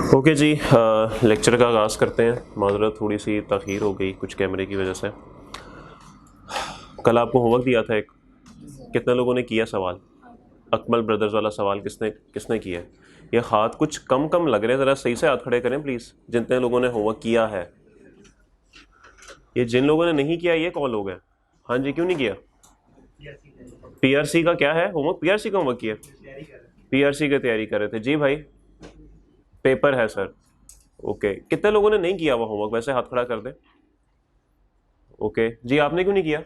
Okay जी, lecture का आगाज़ करते हैं। माज़रत थोड़ी सी तख़ीर हो गई कुछ कैमरे की वजह से। कल आपको होमवर्क दिया था एक, कितने लोगों ने किया सवाल? अकमल ब्रदर्स वाला सवाल किसने किसने किया? ये हाथ कुछ कम कम लग रहे हैं, ज़रा सही से हाथ खड़े करें प्लीज़, जितने लोगों ने होमवर्क किया है। ये जिन लोगों ने नहीं किया ये कौन लोग हैं? हाँ जी, क्यों नहीं किया? पीआरसी का क्या है होमवर्क? पीआरसी का होमवर्क किया? पीआरसी की तैयारी कर रहे थे जी भाई, पेपर है सर। ओके, कितने लोगों ने नहीं किया हुआ होमवर्क? वैसे हाथ खड़ा कर दे। ओके जी, आपने क्यों नहीं किया?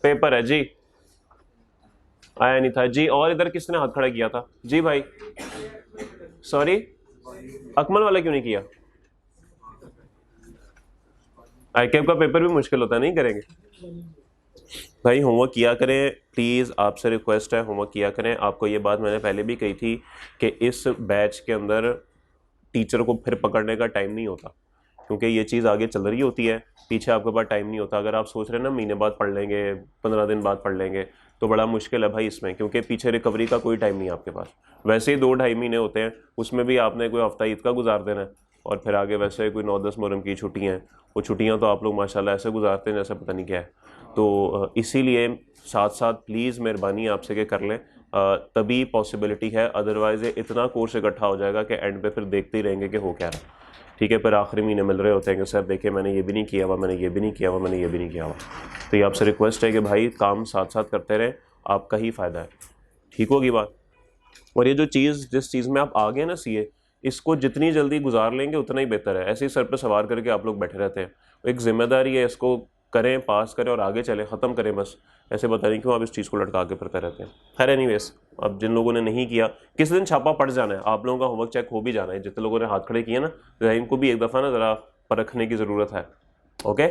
पेपर है जी, आया नहीं था जी। और इधर किसने हाथ खड़ा किया था जी भाई? सॉरी, अकमल वाला क्यों नहीं किया? आईकेप का पेपर भी मुश्किल होता है, नहीं करेंगे भाई? होमवर्क किया करें प्लीज़, आपसे रिक्वेस्ट है, होमवर्क किया करें। आपको ये बात मैंने पहले भी कही थी कि इस बैच के अंदर टीचर को फिर पकड़ने का टाइम नहीं होता, क्योंकि ये चीज़ आगे चल रही होती है, पीछे आपके पास टाइम नहीं होता। अगर आप सोच रहे हैं ना महीने बाद पढ़ लेंगे, 15 दिन बाद पढ़ लेंगे, तो बड़ा मुश्किल है भाई इसमें, क्योंकि पीछे रिकवरी का कोई टाइम नहीं है आपके पास। वैसे ही 2-2.5 महीने होते हैं, उसमें भी आपने कोई हफ्ता ईद का गुजार देना है, और फिर आगे वैसे कोई 9-10 मुहर्रम की छुट्टियाँ हैं। वो छुट्टियाँ तो आप लोग माशाल्लाह ऐसे गुजारते हैं जैसे पता नहीं क्या है। तो इसीलिए साथ साथ प्लीज़ मेहरबानी आपसे के कर लें, तभी पॉसिबिलिटी है। अदरवाइज़ ये इतना कोर्स इकट्ठा हो जाएगा कि एंड पे फिर देखते ही रहेंगे कि हो क्या रहा। ठीक है, फिर आखिरी महीने मिल रहे होते हैं कि सर देखिए मैंने ये भी नहीं किया हुआ, मैंने ये भी नहीं किया हुआ, मैंने ये भी नहीं किया हुआ। तो ये आपसे रिक्वेस्ट है कि भाई काम साथ साथ करते रहें, आपका ही फ़ायदा है। ठीक होगी बात? और ये जो चीज़ जिस चीज़ में आप आ गए ना सीए, इसको जितनी जल्दी गुजार लेंगे उतना ही बेहतर है। ऐसे ही सर पे सवार करके आप लोग बैठे रहते हैं, एक जिम्मेदारी है, इसको करें, पास करें और आगे चलें, ख़त्म करें बस। ऐसे पता नहीं क्यों आप इस चीज़ को लटका के फिरते रहते हैं। खैर एनीवेज, अब जिन लोगों ने नहीं किया, किस दिन छापा पड़ जाना है, आप लोगों का होमवर्क चेक हो भी जाना है। जितने लोगों ने हाथ खड़े किए ना, ज़रा इनको भी एक दफ़ा ना ज़रा परखने की ज़रूरत है। ओके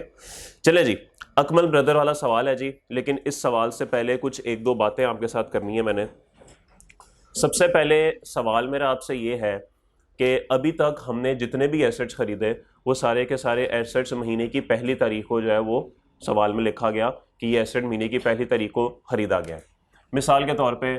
चले जी, अकमल ब्रदर वाला सवाल है जी, लेकिन इस सवाल से पहले कुछ 1-2 बातें आपके साथ करनी है मैंने। सबसे पहले सवाल मेरा आपसे ये है कि अभी तक हमने जितने भी एसेट्स खरीदे, वो सारे के सारे एसेट्स महीने की पहली तारीख को जो है वो सवाल में लिखा गया कि ये एसेट महीने की पहली तारीख को खरीदा गया है। मिसाल के तौर पे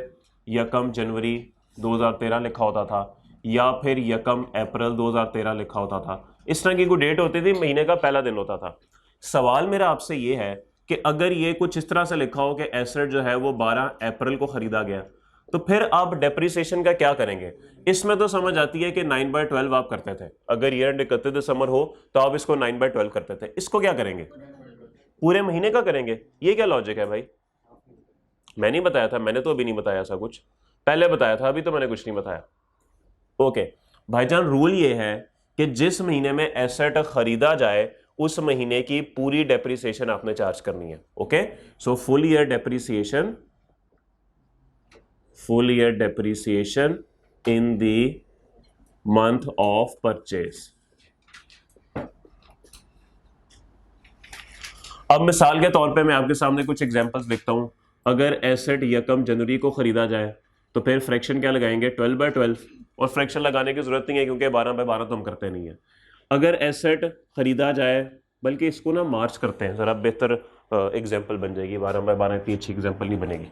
1 जनवरी 2013 लिखा होता था, या फिर 1 अप्रैल 2013 लिखा होता था। इस तरह की कोई डेट होती थी, महीने का पहला दिन होता था। सवाल मेरा आपसे ये है कि अगर ये कुछ इस तरह से लिखा हो कि एसेट जो है वो 12 अप्रैल को खरीदा गया, तो फिर आप डेप्रिसिएशन का क्या करेंगे? इसमें तो समझ आती है कि 9/12 आप करते थे। अगर ईयर एंड 31 दिसंबर हो तो आप इसको 9/12 करते थे। इसको क्या करेंगे? पूरे महीने का करेंगे। ये क्या लॉजिक है भाई? मैं नहीं बताया था, मैंने तो अभी नहीं बताया ऐसा कुछ, पहले बताया था, अभी तो मैंने कुछ नहीं बताया। ओके भाईजान, रूल ये है कि जिस महीने में एसेट खरीदा जाए उस महीने की पूरी डेप्रिसिएशन आपने चार्ज करनी है। Okay, so full year depreciation, full year depreciation in the month of purchase। अब मिसाल के तौर पे मैं आपके सामने कुछ एग्जांपल्स लिखता हूं। अगर एसेट 1 जनवरी को खरीदा जाए तो फिर फ्रैक्शन क्या लगाएंगे? 12/12। और फ्रैक्शन लगाने की जरूरत नहीं है क्योंकि 12/12 तो हम करते नहीं है। अगर एसेट खरीदा जाए, बल्कि इसको ना मार्च करते हैं, जरा बेहतर एग्जाम्पल बन जाएगी। 12/12 इतनी अच्छी एग्जाम्पल नहीं बनेगी,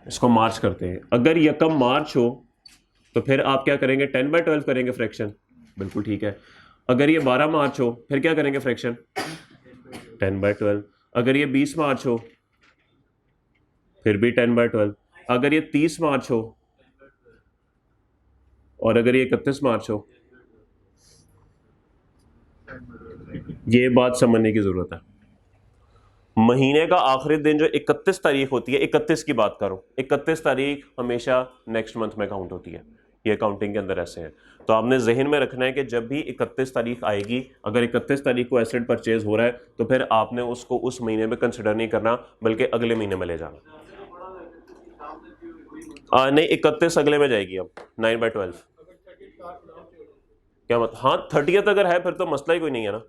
इसको मार्च करते हैं। अगर 1 मार्च हो तो फिर आप क्या करेंगे? 10/12 करेंगे फ्रैक्शन, बिल्कुल ठीक है। अगर ये 12 मार्च हो फिर क्या करेंगे फ्रैक्शन? 10/12। अगर ये 20 मार्च हो फिर भी 10/12। अगर ये 30 मार्च हो और अगर ये 31 मार्च हो, ये बात समझने की जरूरत है। महीने का आखिरी दिन जो 31 तारीख होती है, 31 की बात करो, 31 तारीख हमेशा नेक्स्ट मंथ में काउंट होती है। ये काउंटिंग के अंदर ऐसे है। तो आपने जहन में रखना है कि जब भी 31 तारीख आएगी, अगर 31 तारीख को एसेट परचेज हो रहा है तो फिर आपने उसको उस महीने में कंसिडर नहीं करना, बल्कि अगले महीने में ले जाना। नहीं, 31 अगले में जाएगी। अब 9/12 क्या मत? हाँ 30th अगर है फिर तो मसला ही कोई नहीं है ना।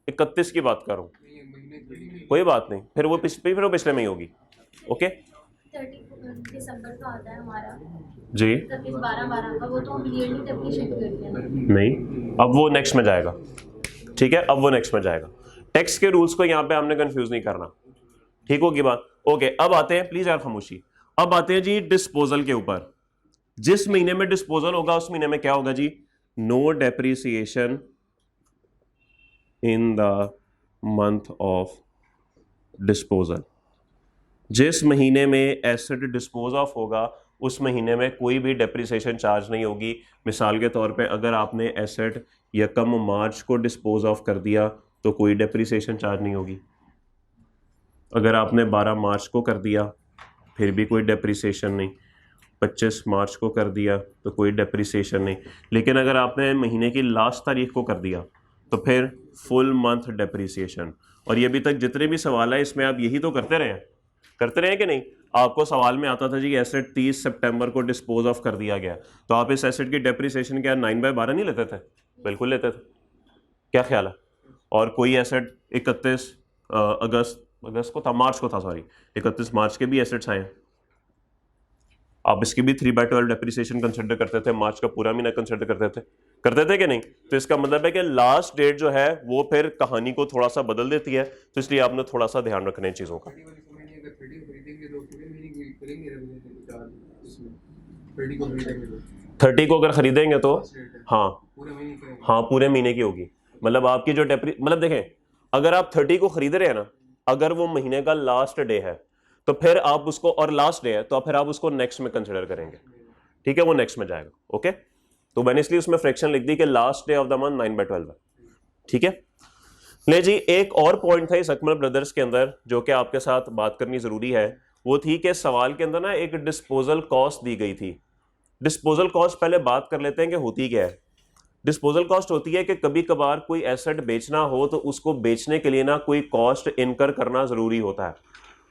31 की बात कर रहा हूँ, कोई बात नहीं, फिर वो पिछले में ही होगी। ओके 30 दिसंबर का आता है हमारा जी, 12/12 का, वो तो हम ईयरली डेप्रिशिएट करते हैं। नहीं, अब वो नेक्स्ट में जाएगा। ठीक है, अब वो नेक्स्ट में जाएगा। टैक्स के रूल्स को यहाँ पे हमने कंफ्यूज नहीं करना। ठीक होगी बात? ओके, अब आते हैं, प्लीज यार खामोशी। अब आते हैं जी डिस्पोजल के ऊपर। जिस महीने में डिस्पोजल होगा उस महीने में क्या होगा जी? No depreciation in the month of disposal. जिस महीने में एसेट डिस्पोज ऑफ होगा उस महीने में कोई भी डेप्रिसिएशन चार्ज नहीं होगी। मिसाल के तौर पे अगर आपने एसेट यकम मार्च को डिस्पोज ऑफ कर दिया तो कोई डेप्रिसिएशन चार्ज नहीं होगी। अगर आपने 12 मार्च को कर दिया फिर भी कोई डेप्रिसिएशन नहीं। 25 मार्च को कर दिया तो कोई डेप्रिसिएशन नहीं। लेकिन अगर आपने महीने की लास्ट तारीख को कर दिया तो फिर फुल मंथ डेप्रिसिएशन। और ये अभी तक जितने भी सवाल है इसमें आप यही तो करते रहे कि नहीं। आपको सवाल में आता था जी एसेट 30 सितंबर को डिस्पोज ऑफ कर दिया गया, तो आप इस एसेट की डेप्रिसिएशन क्या 9/12 नहीं लेते थे? बिल्कुल लेते थे। क्या ख्याल है? और कोई एसेट 31 अगस्त को था, मार्च को था, सॉरी 31 मार्च के भी एसेट्स आए, आप इसकी भी 3/12 डेप्रिसिएशन कंसिडर करते थे, मार्च का पूरा महीना कंसिडर करते थे कि नहीं? तो इसका मतलब है कि लास्ट डेट जो है वो फिर कहानी को थोड़ा सा बदल देती है, तो इसलिए आपने थोड़ा सा ध्यान रखना है चीज़ों का। 30 को अगर खरीदेंगे तो हाँ पूरे महीने की होगी। मतलब आपकी जो मतलब देखें, अगर आप 30 को खरीद रहे हैं ना, अगर वो महीने का लास्ट डे है तो फिर आप उसको, और लास्ट डे है तो फिर आप उसको नेक्स्ट में कंसिडर करेंगे, ठीक है? वो नेक्स्ट में जाएगा। ओके, तो मैंने इसलिए उसमें फ्रैक्शन लिख दी कि last day of the month 9/12 है, ठीक है? ले जी, एक और पॉइंट था इस अकमल ब्रदर्स के अंदर जो कि आपके साथ बात करनी जरूरी है, वो थी कि सवाल के अंदर ना एक डिस्पोजल कॉस्ट दी गई थी। डिस्पोजल कॉस्ट पहले बात कर लेते हैं कि होती क्या है। डिस्पोजल कॉस्ट होती है कि कभी कभार कोई एसेट बेचना हो तो उसको बेचने के लिए ना कोई कॉस्ट इनकर करना जरूरी होता है,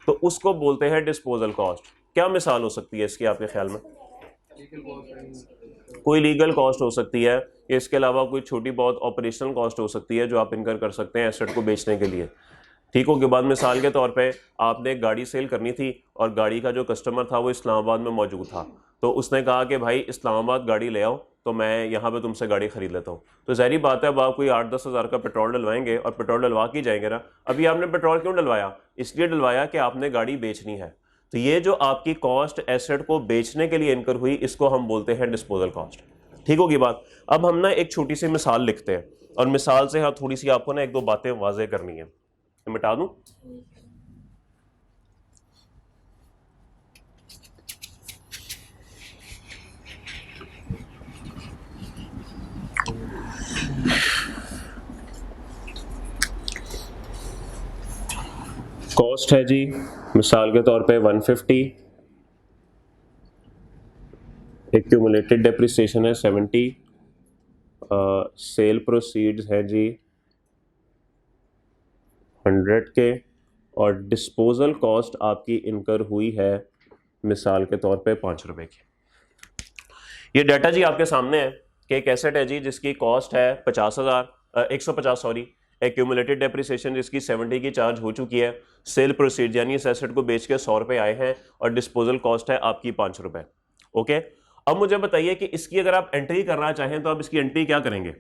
तो उसको बोलते हैं डिस्पोजल कॉस्ट। क्या मिसाल हो सकती है इसकी आपके ख्याल में? कोई लीगल कॉस्ट हो सकती है, इसके अलावा कोई छोटी बहुत ऑपरेशनल कॉस्ट हो सकती है जो आप इनकर कर सकते हैं एसेट को बेचने के लिए, ठीक हो? के बाद मिसाल के तौर पे आपने एक गाड़ी सेल करनी थी और गाड़ी का जो कस्टमर था वो इस्लामाबाद में मौजूद था, तो उसने कहा कि भाई इस्लामाबाद गाड़ी ले आओ तो मैं यहाँ पे तुमसे गाड़ी खरीद लेता हूँ। तो ज़ाहिर बात है अब आप कोई 8-10 हज़ार का पेट्रोल डलवाएंगे और पेट्रोल डलवा के जाएंगे ना। अभी आपने पेट्रोल क्यों डलवाया? इसलिए डलवाया कि आपने गाड़ी बेचनी है। तो ये जो आपकी कॉस्ट एसेट को बेचने के लिए इनकर हुई, इसको हम बोलते हैं डिस्पोजल कॉस्ट, ठीक होगी बात? अब हम ना एक छोटी सी मिसाल लिखते हैं और मिसाल से हाँ थोड़ी सी आपको ना एक दो बातें वाज़ेह करनी है। मिटा दूं? कॉस्ट है जी मिसाल के तौर पे 150, एक्यूमुलेटेड डेप्रिसिएशन है 70, सेल प्रोसीड्स है जी 100 के, और डिस्पोजल कॉस्ट आपकी इनकर हुई है मिसाल के तौर पे 5 रुपए की। ये डाटा जी आपके सामने है कि एक एसेट है जी जिसकी कॉस्ट है 150 सॉरी, एक्यूमुलेटेड डेप्रिसिएशन जिसकी 70 की चार्ज हो चुकी है, सेल प्रोसीड यानी इस एसेट को बेच के 100 रुपए आए हैं और डिस्पोजल कॉस्ट है आपकी 5 रुपए। ओके, अब मुझे बताइए कि इसकी अगर आप एंट्री करना चाहें तो आप इसकी एंट्री क्या करेंगे?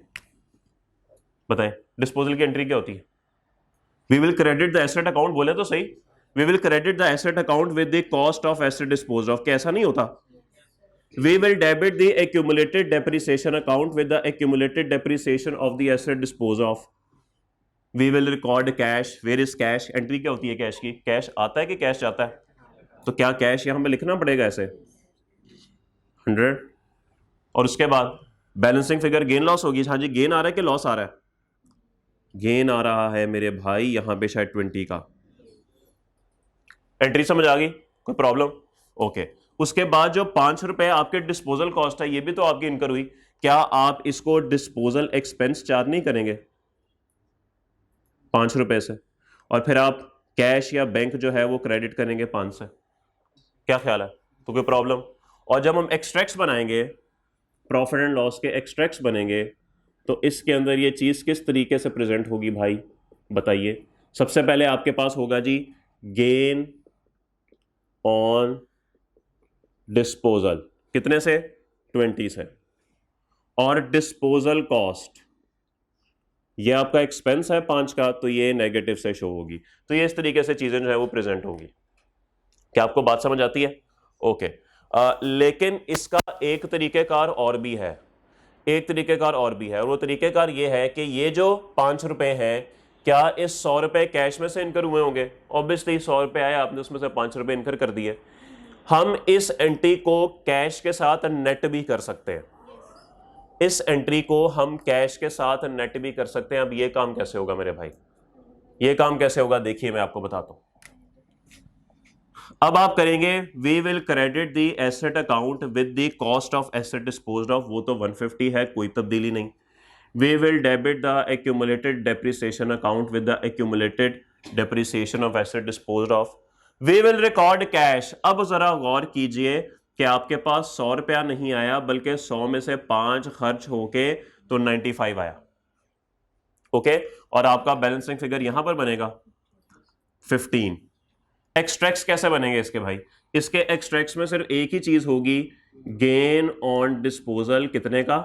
बताएं, डिस्पोजल की एंट्री क्या होती है? We will credit the asset account, बोले तो सही, we will credit the asset account with the cost of asset dispose off. क्या ऐसा नहीं होता? We will debit the accumulated depreciation account with the accumulated depreciation of the asset disposed of. We will record cash. Where is cash? Entry क्या होती है cash की? Cash आता है कि कैश जाता है? तो क्या कैश यहां पे लिखना पड़ेगा ऐसे 100, और उसके बाद बैलेंसिंग फिगर गेन लॉस होगी। हाँ जी, गेन आ रहा है कि लॉस आ रहा है? गेन आ रहा है मेरे भाई, यहां पे शायद 20 का। एंट्री समझ आ गई? कोई प्रॉब्लम? ओके। उसके बाद जो 5 रुपए आपके डिस्पोजल कॉस्ट है, ये भी तो आपकी इनकर हुई। क्या आप इसको डिस्पोजल एक्सपेंस चार्ज नहीं करेंगे 5 रुपए से, और फिर आप कैश या बैंक जो है वो क्रेडिट करेंगे 5 से? क्या ख्याल है? तो कोई प्रॉब्लम? और जब हम एक्सट्रैक्ट्स बनाएंगे, प्रॉफिट एंड लॉस के एक्सट्रैक्ट्स बनेंगे, तो इसके अंदर ये चीज किस तरीके से प्रेजेंट होगी भाई बताइए? सबसे पहले आपके पास होगा जी गेन ऑन डिस्पोजल, कितने से? 20 से, और डिस्पोजल कॉस्ट ये आपका एक्सपेंस है 5 का, तो ये नेगेटिव से शो होगी। तो ये इस तरीके से चीजें जो है वो प्रेजेंट होंगी। क्या आपको बात समझ आती है? ओके। लेकिन इसका एक तरीकेकार और भी है। एक तरीक़ेकार और भी है, और वो तरीक़ेकार ये है कि ये जो 5 रुपये हैं, क्या इस 100 रुपये कैश में से इनकर हुए होंगे? ऑब्वियसली 100 रुपये आए, आपने उसमें से 5 रुपये इनकर कर दिए। हम इस एंट्री को कैश के साथ नेट भी कर सकते हैं, इस एंट्री को हम कैश के साथ नेट भी कर सकते हैं। अब ये काम कैसे होगा मेरे भाई, ये काम कैसे होगा देखिए मैं आपको बताता हूं। अब आप करेंगे we will credit the asset account with the cost of asset disposed off, वो तो 150 है, कोई तब्दीली नहीं। We will debit the accumulated depreciation account with the accumulated depreciation of asset disposed off. We will record cash. अब जरा गौर कीजिए कि आपके पास 100 रुपया नहीं आया, बल्कि 100 में से 5 खर्च होके तो 95 आया, ओके और आपका बैलेंसिंग फिगर यहां पर बनेगा 15। एक्सट्रैक्ट्स कैसे बनेंगे इसके भाई? इसके एक्सट्रैक्ट्स में सिर्फ एक ही चीज होगी, गेन ऑन डिस्पोजल कितने का?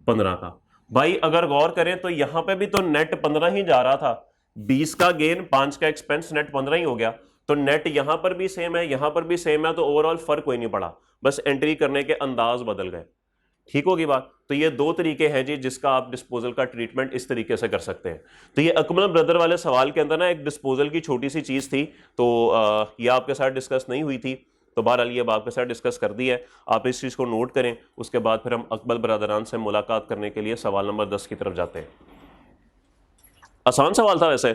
15 का। भाई अगर गौर करें तो यहां पे भी तो नेट 15 ही जा रहा था, 20 का गेन 5 का एक्सपेंस, नेट 15 ही हो गया। तो नेट यहां पर भी सेम है, यहां पर भी सेम है, तो ओवरऑल फर्क कोई नहीं पड़ा, बस एंट्री करने के अंदाज बदल गए। ठीक होगी बात? तो ये दो तरीके हैं जी जिसका आप डिस्पोजल का ट्रीटमेंट इस तरीके से कर सकते हैं। तो ये अकमल ब्रदर वाले सवाल के अंदर ना एक डिस्पोजल की छोटी सी चीज़ थी, तो ये आपके साथ डिस्कस नहीं हुई थी, तो बहरहाल ये आपके साथ डिस्कस कर दी है। आप इस चीज़ को नोट करें, उसके बाद फिर हम अकमल ब्रदरान से मुलाकात करने के लिए सवाल नंबर 10 की तरफ जाते हैं। आसान सवाल था वैसे,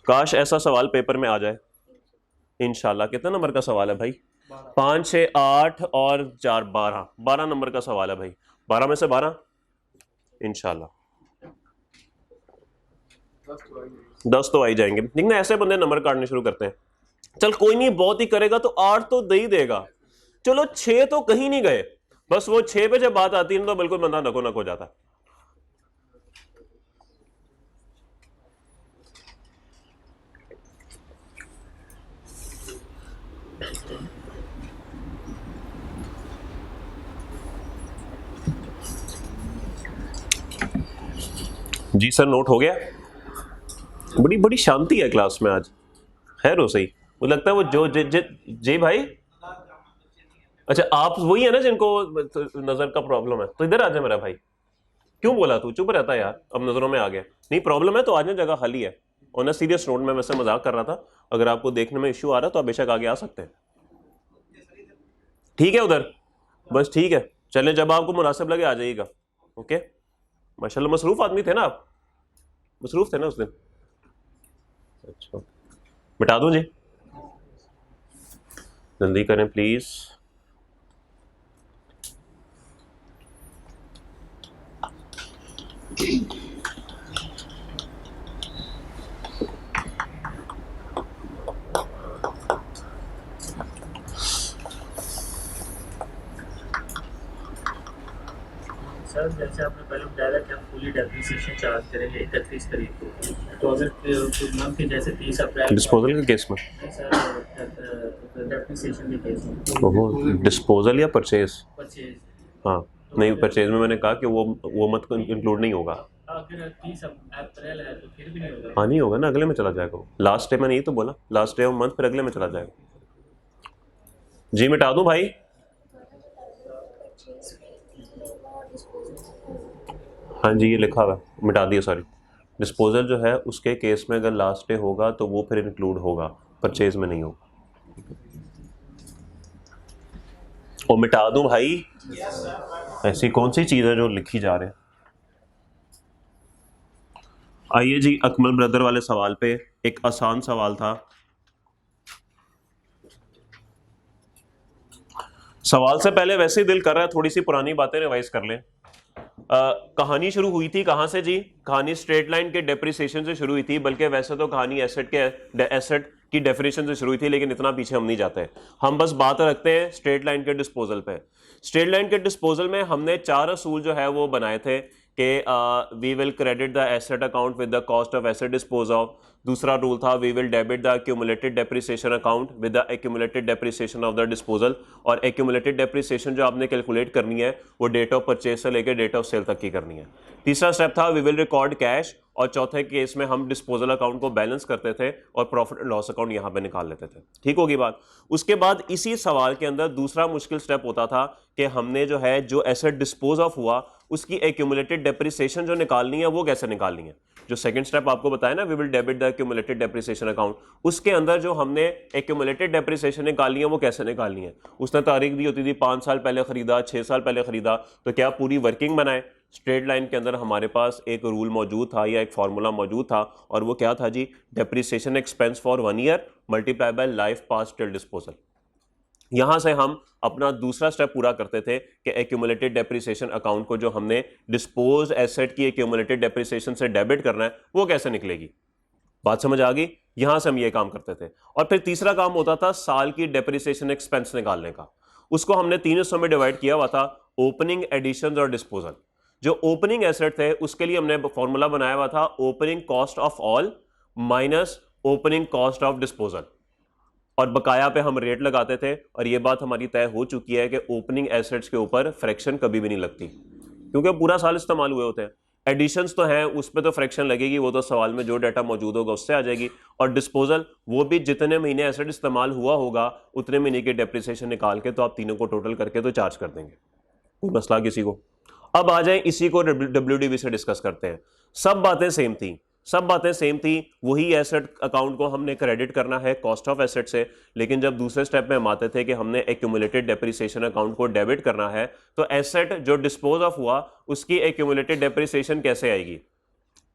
काश ऐसा सवाल पेपर में आ जाए इंशाल्लाह। कितना नंबर का सवाल है भाई? 5, 6, 8 और 4 12, 12 नंबर का सवाल है भाई। 12 में से 12 इंशाल्लाह 10 तो आ ही जाएंगे। देखना ऐसे बंदे नंबर काटने शुरू करते हैं, चल कोई नहीं बहुत ही करेगा तो 8 तो दे ही देगा, चलो 6 तो कहीं नहीं गए, बस वो 6 पे जब बात आती है तो बिल्कुल बंदा नको नको जाता। जी सर नोट हो गया। बड़ी बड़ी शांति है क्लास में आज, खैर हो सही। मुझे लगता है वो जो जी भाई, अच्छा आप वही है ना जिनको नजर का प्रॉब्लम है, तो इधर आ जाए मेरा भाई। क्यों बोला तू चुप रहता है यार, अब नजरों में आ गया। नहीं प्रॉब्लम है तो आज जगह खाली है। ऑन अ सीरियस नोट में वैसे मजाक कर रहा था, अगर आपको देखने में इश्यू आ रहा है तो आप बेशक आगे आ सकते हैं। ठीक है उधर, बस ठीक है, चलें जब आपको मुनासिब लगे आ जाइएगा। ओके माशाल्लाह, मसरूफ आदमी थे ना आप, मसरूफ थे ना उस दिन। अच्छा मिटा दूं जी, जल्दी करें प्लीज। सर जैसे आपने पहले बताया कि हम फुली डेप्रिसिएशन चार्ज करेंगे 31 तारीख को, तो अगर मंथ के जैसे 30 अप्रैल डिस्पोजल के केस में, सर डेप्रिसिएशन के केस में, ओहो डिस्पोजल या परचेज? परचेज। हाँ नहीं, परचेज में मैंने कहा कि वो मत इंक्लूड नहीं होगा। अगर 30 अप्रैल है तो फिर भी नहीं होगा। हाँ नहीं होगा ना, अगले में चला जाएगा। लास्ट डे मैंने यही तो बोला, लास्ट डे ऑफ मंथ, फिर अगले में चला जाएगा। जी मिटा दूं भाई? हाँ जी ये लिखा हुआ है, मिटा दिया सॉरी। डिस्पोजल जो है उसके केस में अगर लास्ट डे होगा तो वो फिर इंक्लूड होगा, परचेज में नहीं होगा। और मिटा दूं भाई? ऐसी कौन सी चीज़ है जो लिखी जा रहे हैं? आइए जी अकमल ब्रदर वाले सवाल पे, एक आसान सवाल था। सवाल से पहले वैसे ही दिल कर रहा है थोड़ी सी पुरानी बातें रिवाइज कर लें। कहानी शुरू हुई थी कहाँ से जी? कहानी स्ट्रेट लाइन के डेप्रिसिएशन से शुरू हुई थी, बल्कि वैसे तो कहानी एसेट की डेफिनेशन से शुरू हुई थी, लेकिन इतना पीछे हम नहीं जाते, हम बस बात रखते हैं स्ट्रेट लाइन के डिस्पोजल पे। स्ट्रेट लाइन के डिस्पोजल में हमने 4 असूल जो है वो बनाए थे कि we will credit the asset account with the cost of asset dispose off. दूसरा रूल था we will debit the accumulated depreciation account with the accumulated depreciation of the disposal. और एक्यूमुलेटेड डेप्रिसिएशन जो आपने कैलकुलेट करनी है वो date of purchase से लेकर डेट ऑफ सेल तक की करनी है। तीसरा स्टेप था वी विल रिकॉर्ड कैश। और चौथे केस में हम डिस्पोजल अकाउंट को बैलेंस करते थे और प्रॉफिट एंड लॉस अकाउंट यहां पे निकाल लेते थे। ठीक होगी बात। उसके बाद इसी सवाल के अंदर दूसरा मुश्किल स्टेप होता था कि हमने जो है जो एसेट डिस्पोज ऑफ हुआ उसकी एक्यूमुलेटेड डेप्रिसिएशन जो निकालनी है वो कैसे निकालनी है। जो सेकंड स्टेप आपको बताया ना we will debit the accumulated depreciation account, उसके अंदर जो हमने एक्यूमुलेटेड डेप्रिसिएशन निकालनी है वो कैसे निकालनी है। उसने तारीख दी होती थी 5 साल पहले खरीदा, 6 साल पहले खरीदा, तो क्या पूरी वर्किंग बनाए। स्ट्रेट लाइन के अंदर हमारे पास एक रूल मौजूद था या एक फार्मूला मौजूद था और वो क्या था जी, depreciation expense for 1 year multiply by life past till disposal. यहां से हम अपना दूसरा स्टेप पूरा करते थे कि एक्यूमुलेटेड डेप्रिसिएशन अकाउंट को जो हमने डिस्पोज एसेट की एक्यूमुलेटेड डेप्रिसिएशन से डेबिट करना है वो कैसे निकलेगी। बात समझ आ गई। यहां से हम ये काम करते थे। और फिर तीसरा काम होता था साल की डेप्रिसिएशन एक्सपेंस निकालने का। उसको हमने 3 हिस्सों में डिवाइड किया हुआ था, ओपनिंग, एडिशंस और डिस्पोजल। जो ओपनिंग एसेट थे उसके लिए हमने फॉर्मूला बनाया हुआ था opening cost of all minus opening cost of disposal. और बकाया पे हम रेट लगाते थे और ये बात हमारी तय हो चुकी है कि ओपनिंग एसेट्स के ऊपर फ्रैक्शन कभी भी नहीं लगती क्योंकि पूरा साल इस्तेमाल हुए होते हैं। एडिशंस तो हैं उस पर तो फ्रैक्शन लगेगी, वो तो सवाल में जो डाटा मौजूद होगा उससे आ जाएगी। और डिस्पोजल वो भी जितने महीने एसेट इस्तेमाल हुआ होगा उतने महीने की डेप्रिसिएशन निकाल के तो आप तीनों को टोटल करके तो चार्ज कर देंगे। कोई मसला किसी को। अब आ जाए इसी को WDV से डिस्कस करते हैं। सब बातें सेम थी। वही एसेट अकाउंट को हमने क्रेडिट करना है कॉस्ट ऑफ एसेट से, लेकिन जब दूसरे स्टेप में हम आते थे कि हमने एक्यूमुलेटेड डेप्रिसिएशन अकाउंट को डेबिट करना है तो एसेट जो डिस्पोज ऑफ हुआ उसकी एक्यूमुलेटेड डेप्रिसिएशन कैसे आएगी।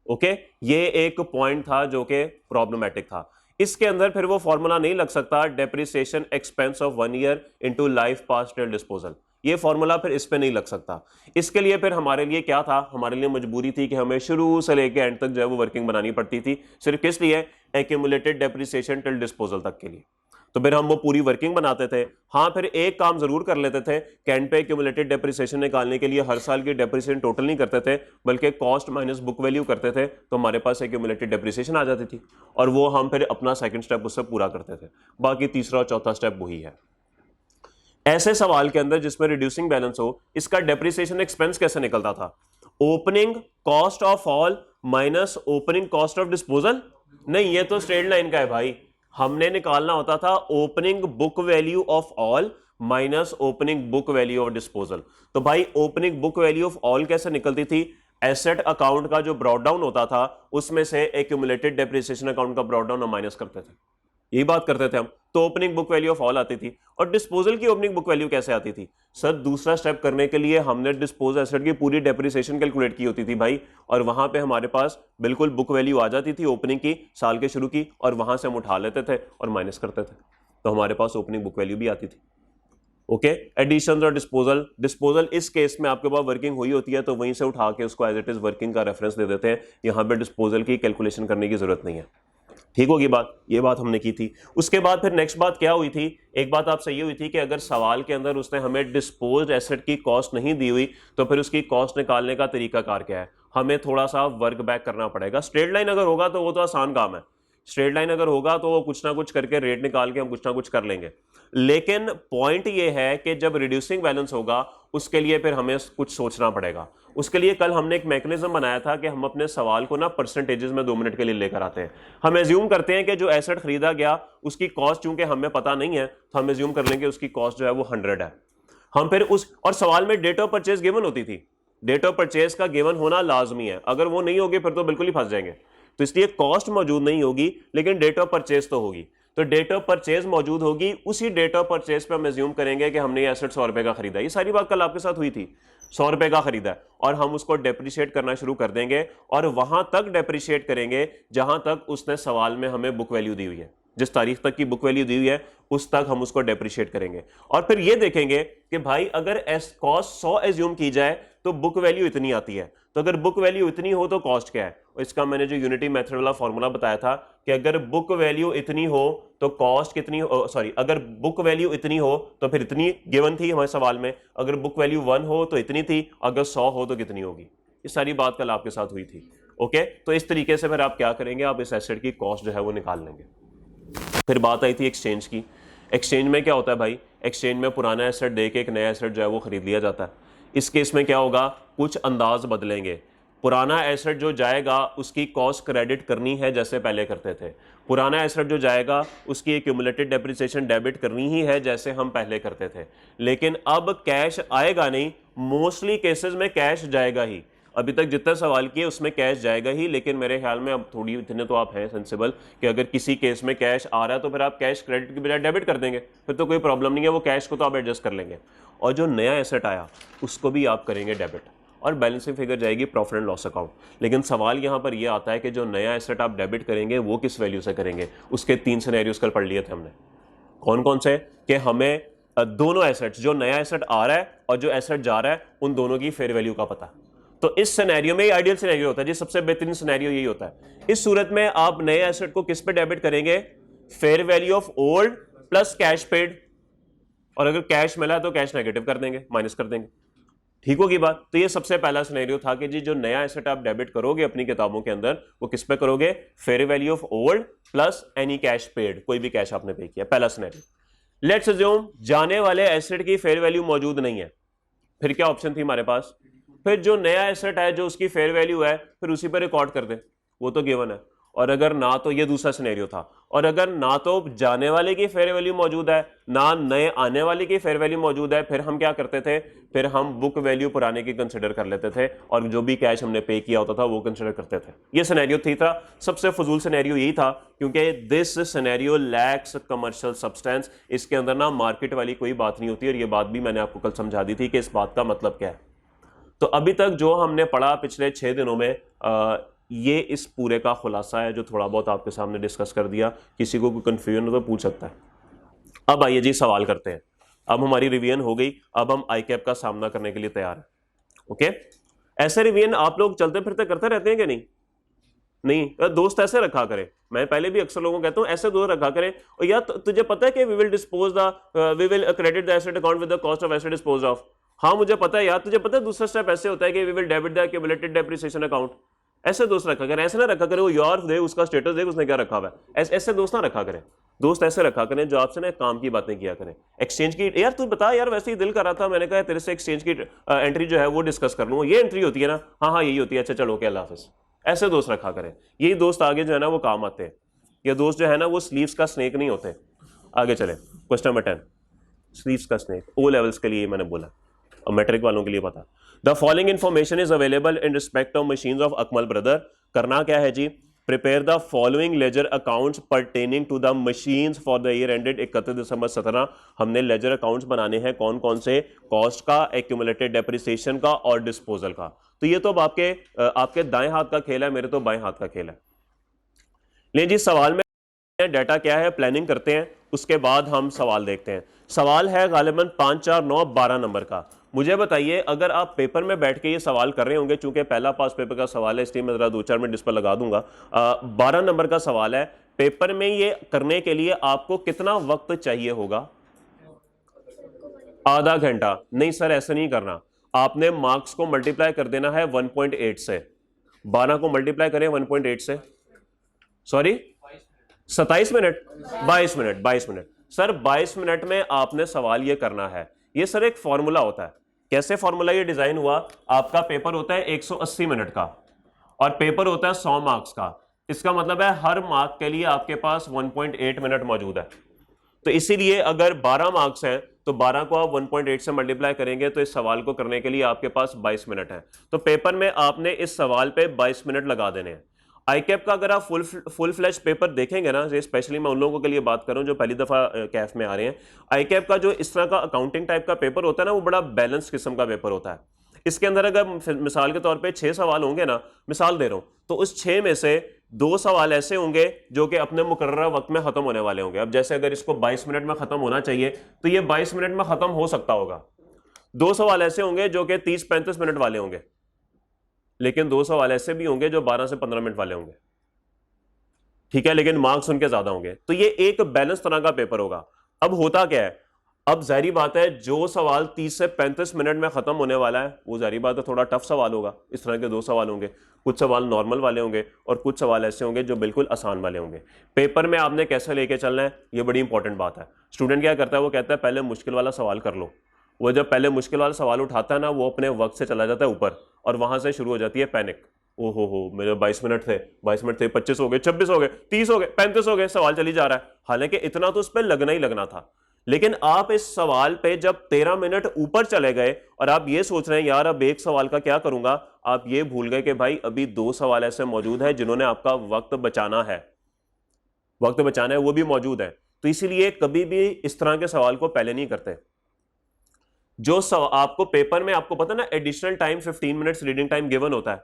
ओके, ये एक पॉइंट था जो कि प्रॉब्लमेटिक था। इसके अंदर फिर वो फॉर्मूला नहीं लग सकता depreciation expense of 1 year into life past till disposal. ये फॉर्मूला फिर इस पे नहीं लग सकता। इसके लिए फिर हमारे लिए क्या था, हमारे लिए मजबूरी थी कि हमें शुरू से लेके एंड तक जो है वो वर्किंग बनानी पड़ती थी। सिर्फ किस लिए, एक्यूमुलेटेड डेप्रिसिएशन टिल डिस्पोजल तक के लिए। तो फिर हम वो पूरी वर्किंग बनाते थे। हाँ, फिर एक काम जरूर कर लेते थे कि एंड पे एक्यूमुलेटेड डेप्रिसिएशन निकालने के लिए हर साल की डेप्रिसिएशन टोटल नहीं करते थे बल्कि कॉस्ट माइनस बुक वैल्यू करते थे, तो हमारे पास एक्यूमुलेटेड डेप्रिसिएशन आ जाती थी और वो हम फिर अपना सेकंड स्टेप उससे पूरा करते थे। बाकी तीसरा और चौथा स्टेप वही है। ऐसे सवाल के अंदर जिसमें रिड्यूसिंग बैलेंस हो, इसका डेप्रिसिएशन एक्सपेंस कैसे निकलता था, opening cost of all minus opening cost of disposal. नहीं, ये तो स्ट्रेट लाइन का है भाई। हमने निकालना होता था opening book value of all minus opening book value of disposal. तो भाई opening book value of all कैसे निकलती थी, एसेट अकाउंट का जो ब्रॉट डाउन होता था उसमें से एक्यूमुलेटेड डेप्रिसिएशन अकाउंट का ब्रॉट डाउन हम माइनस करते थे। यही बात करते थे हम, तो opening book value of all आती थी। और डिस्पोजल की ओपनिंग बुक वैल्यू कैसे आती थी सर, दूसरा स्टेप करने के लिए हमने डिस्पोज एसेट की पूरी डेप्रिसिएशन कैलकुलेट की होती थी भाई, और वहां पे हमारे पास बिल्कुल बुक वैल्यू आ जाती थी ओपनिंग की साल के शुरू की, और वहां से हम उठा लेते थे और माइनस करते थे, तो हमारे पास ओपनिंग बुक वैल्यू भी आती थी। ओके, एडिशंस और डिस्पोजल इस केस में आपके पास वर्किंग हुई होती है तो वहीं से उठा के उसको एज इट इज वर्किंग का रेफरेंस दे देते हैं। यहाँ पे डिस्पोजल की कैलकुलेशन करने की जरूरत नहीं है। ठीक होगी बात, ये बात हमने की थी। उसके बाद फिर नेक्स्ट बात क्या हुई थी, एक बात आपसे ये हुई थी कि अगर सवाल के अंदर उसने हमें डिस्पोज्ड एसेट की कॉस्ट नहीं दी हुई तो फिर उसकी कॉस्ट निकालने का तरीकाकार क्या है, हमें थोड़ा सा वर्क बैक करना पड़ेगा। स्ट्रेट लाइन अगर होगा तो वो तो आसान काम है, स्ट्रेट लाइन अगर होगा तो वो कुछ ना कुछ करके रेट निकाल के हम कुछ ना कुछ कर लेंगे। लेकिन पॉइंट ये है कि जब रिड्यूसिंग बैलेंस होगा उसके लिए फिर हमें कुछ सोचना पड़ेगा। उसके लिए कल हमने एक मैकेनिज्म बनाया था कि हम अपने सवाल को ना परसेंटेजेस में 2 मिनट के लिए लेकर आते हैं। हम एज्यूम करते हैं कि जो एसेट खरीदा गया उसकी कॉस्ट चूंकि हमें पता नहीं है तो हम एज्यूम कर लेंगे उसकी कॉस्ट जो है वो 100 है। हम फिर और सवाल में डेट ऑफ परचेज गिवन होती थी, डेट ऑफ परचेज का गिवन होना लाजमी है, अगर वो नहीं होगी फिर तो बिल्कुल ही फंस जाएंगे। तो इसलिए कॉस्ट मौजूद नहीं होगी लेकिन डेट ऑफ परचेज तो होगी। तो डेट ऑफ परचेज मौजूद होगी, उसी डेट ऑफ परचेज पे हम एज्यूम करेंगे कि हमने ये एसेट 100 रुपए का खरीदा। ये सारी बात कल आपके साथ हुई थी, 100 रुपए का खरीदा है और हम उसको डेप्रिशिएट करना शुरू कर देंगे और वहां तक डेप्रिशिएट करेंगे जहां तक उसने सवाल में हमें बुक वैल्यू दी हुई है। जिस तारीख तक की बुक वैल्यू दी हुई है उस तक हम उसको डेप्रिशिएट करेंगे और फिर ये देखेंगे कि भाई अगर कॉस्ट 100 एज्यूम की जाए तो बुक वैल्यू इतनी आती है, तो अगर बुक वैल्यू इतनी हो तो कॉस्ट क्या है। इसका मैंने जो यूनिटी मेथड वाला फॉर्मूला बताया था कि अगर बुक वैल्यू इतनी हो तो कॉस्ट कितनी हो, सॉरी अगर बुक वैल्यू इतनी हो तो फिर इतनी गिवन थी हमारे सवाल में, अगर बुक वैल्यू 1 हो तो इतनी थी, अगर 100 हो तो कितनी होगी। ये सारी बात कल आपके साथ हुई थी। ओके, तो इस तरीके से फिर आप क्या करेंगे, आप इस एसेट की कॉस्ट जो है वो निकाल लेंगे। फिर बात आई थी एक्सचेंज की। एक्सचेंज में क्या होता है भाई, एक्सचेंज में पुराना एसेट दे के एक नया एसेट जो है वो खरीद लिया जाता है। इस केस में क्या होगा, कुछ अंदाज बदलेंगे। पुराना एसेट जो जाएगा उसकी कॉस्ट क्रेडिट करनी है जैसे पहले करते थे। पुराना एसेट जो जाएगा उसकी एक्यूमुलेटेड डेप्रिसिएशन डेबिट करनी ही है जैसे हम पहले करते थे। लेकिन अब कैश आएगा नहीं, मोस्टली केसेस में कैश जाएगा ही। अभी तक जितना सवाल किए उसमें कैश जाएगा ही, लेकिन मेरे ख्याल में अब थोड़ी इतने तो आप हैं सेंसिबल कि अगर किसी केस में कैश आ रहा है तो फिर आप कैश क्रेडिट की बजाय डेबिट कर देंगे, फिर तो कोई प्रॉब्लम नहीं है, वो कैश को तो आप एडजस्ट कर लेंगे। और जो नया एसेट आया उसको भी आप करेंगे डेबिट, और बैलेंसिंग फिगर जाएगी प्रॉफिट एंड लॉस अकाउंट। लेकिन सवाल यहाँ पर यह आता है कि जो नया एसेट आप डेबिट करेंगे वो किस वैल्यू से करेंगे। उसके 3 सिनेरियोस कल पढ़ लिए थे हमने। कौन कौन से, कि हमें दोनों एसेट्स, जो नया एसेट आ रहा है और जो एसेट जा रहा है, उन दोनों की फेयर वैल्यू का पता। तो इस सिनेरियो में आइडियल सिनेरियो होता है जी, सबसे बेहतरीन सिनेरियो यही होता है। इस सूरत में आप नए एसेट को किस पे डेबिट करेंगे, fair value of old plus cash paid, और अगर कैश मिला तो कैश नेगेटिव कर देंगे, माइनस कर देंगे। ठीक होगी बात। तो ये सबसे पहला सिनेरियो था कि जी जो नया एसेट आप डेबिट करोगे अपनी किताबों के अंदर वो किस पे करोगे, fair value of old plus any cash paid, कोई भी कैश आपने पे किया, पहला सिनेरियो। लेट्स अज्यूम जाने वाले एसेट की फेयर वैल्यू मौजूद नहीं है, फिर क्या ऑप्शन थी हमारे पास, फिर जो नया एसेट है जो उसकी फेयर वैल्यू है फिर उसी पर रिकॉर्ड कर दे, वो तो गिवन है। और अगर ना तो, ये दूसरा सिनेरियो था, और अगर ना तो जाने वाले की फेयर वैल्यू मौजूद है ना नए आने वाले की फेयर वैल्यू मौजूद है, फिर हम क्या करते थे, फिर हम बुक वैल्यू पुराने की कंसिडर कर लेते थे और जो भी कैश हमने पे किया होता था वो कंसिडर करते थे। ये सिनेरियो थी था सबसे फजूल सिनेरियो यही था, क्योंकि this scenario lakhs commercial substance. इसके अंदर ना मार्केट वाली कोई बात नहीं होती, और ये बात भी मैंने आपको कल समझा दी थी कि इस बात का मतलब क्या है। तो अभी तक जो हमने पढ़ा पिछले 6 दिनों में ये इस पूरे का खुलासा है जो थोड़ा बहुत आपके सामने डिस्कस कर दिया। किसी को कोई कंफ्यूजन हो तो पूछ सकता है। अब आइए जी सवाल करते हैं। अब हमारी रिवीजन हो गई, अब हम आईकैप का सामना करने के लिए तैयार हैं। ओके, ऐसे रिवीजन आप लोग चलते फिरते करते रहते हैं कि नहीं? नहीं, दोस्त ऐसे रखा करें। मैं पहले भी अक्सर लोगों को कहता हूं ऐसे दोस्त रखा करें। और यार तुझे पता है कि we will credit the asset account with the cost of asset dispose off. हाँ मुझे पता है यार, तुझे पता है दूसरा स्टेप ऐसे होता है कि we will debit the accumulated depreciation account. ऐसे दोस्त रखा करें, ऐसे ना रखा करें वो यार दे उसका स्टेटस देख उसने क्या रखा हुआ है, ऐसे दोस्त ना रखा करें। दोस्त ऐसे रखा करें जो आपसे ना काम की बातें किया करें। एक्सचेंज की, यार तू बता यार, वैसे ही दिल कर रहा था, मैंने कहा तेरे से एक्सचेंज की एंट्री जो है वो डिस्कस कर लूँ। ये एंट्री होती है ना, हाँ यही होती है, अच्छा चलो ओके अल्लाह हाफिज़। ऐसे दोस्त रखा करें, यही दोस्त आगे जो है ना वो काम आते हैं। ये दोस्त जो है ना वो स्लीव्स का स्नेक नहीं होते। आगे चले, क्वेश्चन नंबर 10, स्लीव्स का स्नेक ओ लेवल्स के लिए मैंने बोला, और मैट्रिक वालों के लिए पता। The following information is available in respect of machines of Akmal brother. करना क्या है जी, prepare the following ledger accounts pertaining to the machines for the year ended 31 December 17। हमने लेजर अकाउंट्स बनाने हैं, कौन कौन से, कॉस्ट का, एक्यूमुलेटेड डेप्रिसिएशन का और डिस्पोजल का। तो ये तो अब आपके दाएं हाथ का खेल है, मेरे तो बाएं हाथ का खेल है। लेकिन जी सवाल में डाटा क्या है, प्लानिंग करते हैं, उसके बाद हम सवाल देखते हैं। सवाल है गालिबन 5, 4, 9, 12 नंबर का। मुझे बताइए अगर आप पेपर में बैठ के ये सवाल कर रहे होंगे, चूंकि पहला पास पेपर का सवाल है इसलिए मैं जरा 2-4 मिनट इस पर लगा दूंगा। 12 नंबर का सवाल है, पेपर में ये करने के लिए आपको कितना वक्त चाहिए होगा? आधा घंटा। नहीं सर ऐसे नहीं करना, आपने मार्क्स को मल्टीप्लाई कर देना है 1.8 से। 12 को मल्टीप्लाई करें 1.8 से, sorry 27 minute, 22 minute, 22 minute. Sir 22 minute में आपने सवाल ये करना है। ये सर एक फॉर्मूला होता है। कैसे फॉर्मूला ये डिजाइन हुआ, आपका पेपर होता है 180 मिनट का और पेपर होता है 100 मार्क्स का। इसका मतलब है हर मार्क के लिए आपके पास 1.8 मिनट मौजूद है। तो इसीलिए अगर 12 मार्क्स हैं तो 12 को आप 1.8 से मल्टीप्लाई करेंगे तो इस सवाल को करने के लिए आपके पास 22 मिनट है। तो पेपर में आपने इस सवाल पे 22 मिनट लगा देने हैं। आईकैप का अगर आप फुल फ्लैश पेपर देखेंगे ना, स्पेशली मैं उन लोगों के लिए बात कर रहा हूं जो पहली दफा कैफ में आ रहे हैं, आईकैप का जो इस तरह का अकाउंटिंग टाइप का पेपर होता है ना, वो बड़ा बैलेंस किस्म का पेपर होता है। इसके अंदर अगर मिसाल के तौर पे 6 सवाल होंगे ना, मिसाल दे रहा हूं, तो उस 6 में से 2 सवाल ऐसे होंगे जो कि अपने मुकर्रर वक्त में खत्म होने वाले होंगे। अब जैसे अगर इसको 22 मिनट में खत्म होना चाहिए तो ये 22 मिनट में खत्म हो सकता होगा। 2 सवाल ऐसे होंगे जो कि 30-35 मिनट वाले होंगे, लेकिन 2 सवाल ऐसे भी होंगे जो 12 से 15 मिनट वाले होंगे, ठीक है, लेकिन मार्क्स उनके ज्यादा होंगे। तो ये एक बैलेंस तरह का पेपर होगा। अब होता क्या है, अब जाहिर बात है जो सवाल 30 से 35 मिनट में खत्म होने वाला है वो जाहिर बात है थोड़ा टफ सवाल होगा। इस तरह के 2 सवाल होंगे, कुछ सवाल नॉर्मल वाले होंगे और कुछ सवाल ऐसे होंगे जो बिल्कुल आसान वाले होंगे। पेपर में आपने कैसे लेके चलना है ये बड़ी इंपॉर्टेंट बात है। स्टूडेंट क्या करता है, वो कहता है पहले मुश्किल वाला सवाल कर लो। वो जब पहले मुश्किल वाला सवाल उठाता है ना, वो अपने वक्त से चला जाता है ऊपर और वहां से शुरू हो जाती है पैनिक। ओ हो मेरे 22 मिनट थे, 22 मिनट थे, 25 हो गए, 26 हो गए, 30 हो गए, 35 हो गए, सवाल चली जा रहा है। हालांकि इतना तो उस पर लगना ही लगना था, लेकिन आप इस सवाल पे जब 13 मिनट ऊपर चले गए और आप ये सोच रहे हैं यार अब एक सवाल का क्या करूंगा, आप ये भूल गए कि भाई अभी 2 सवाल ऐसे मौजूद हैं जिन्होंने आपका वक्त बचाना है, वक्त बचाना है, वो भी मौजूद है। तो इसीलिए कभी भी इस तरह के सवाल को पहले नहीं करते। जो आपको पेपर में आपको पता ना additional time 15 minutes reading time given होता है।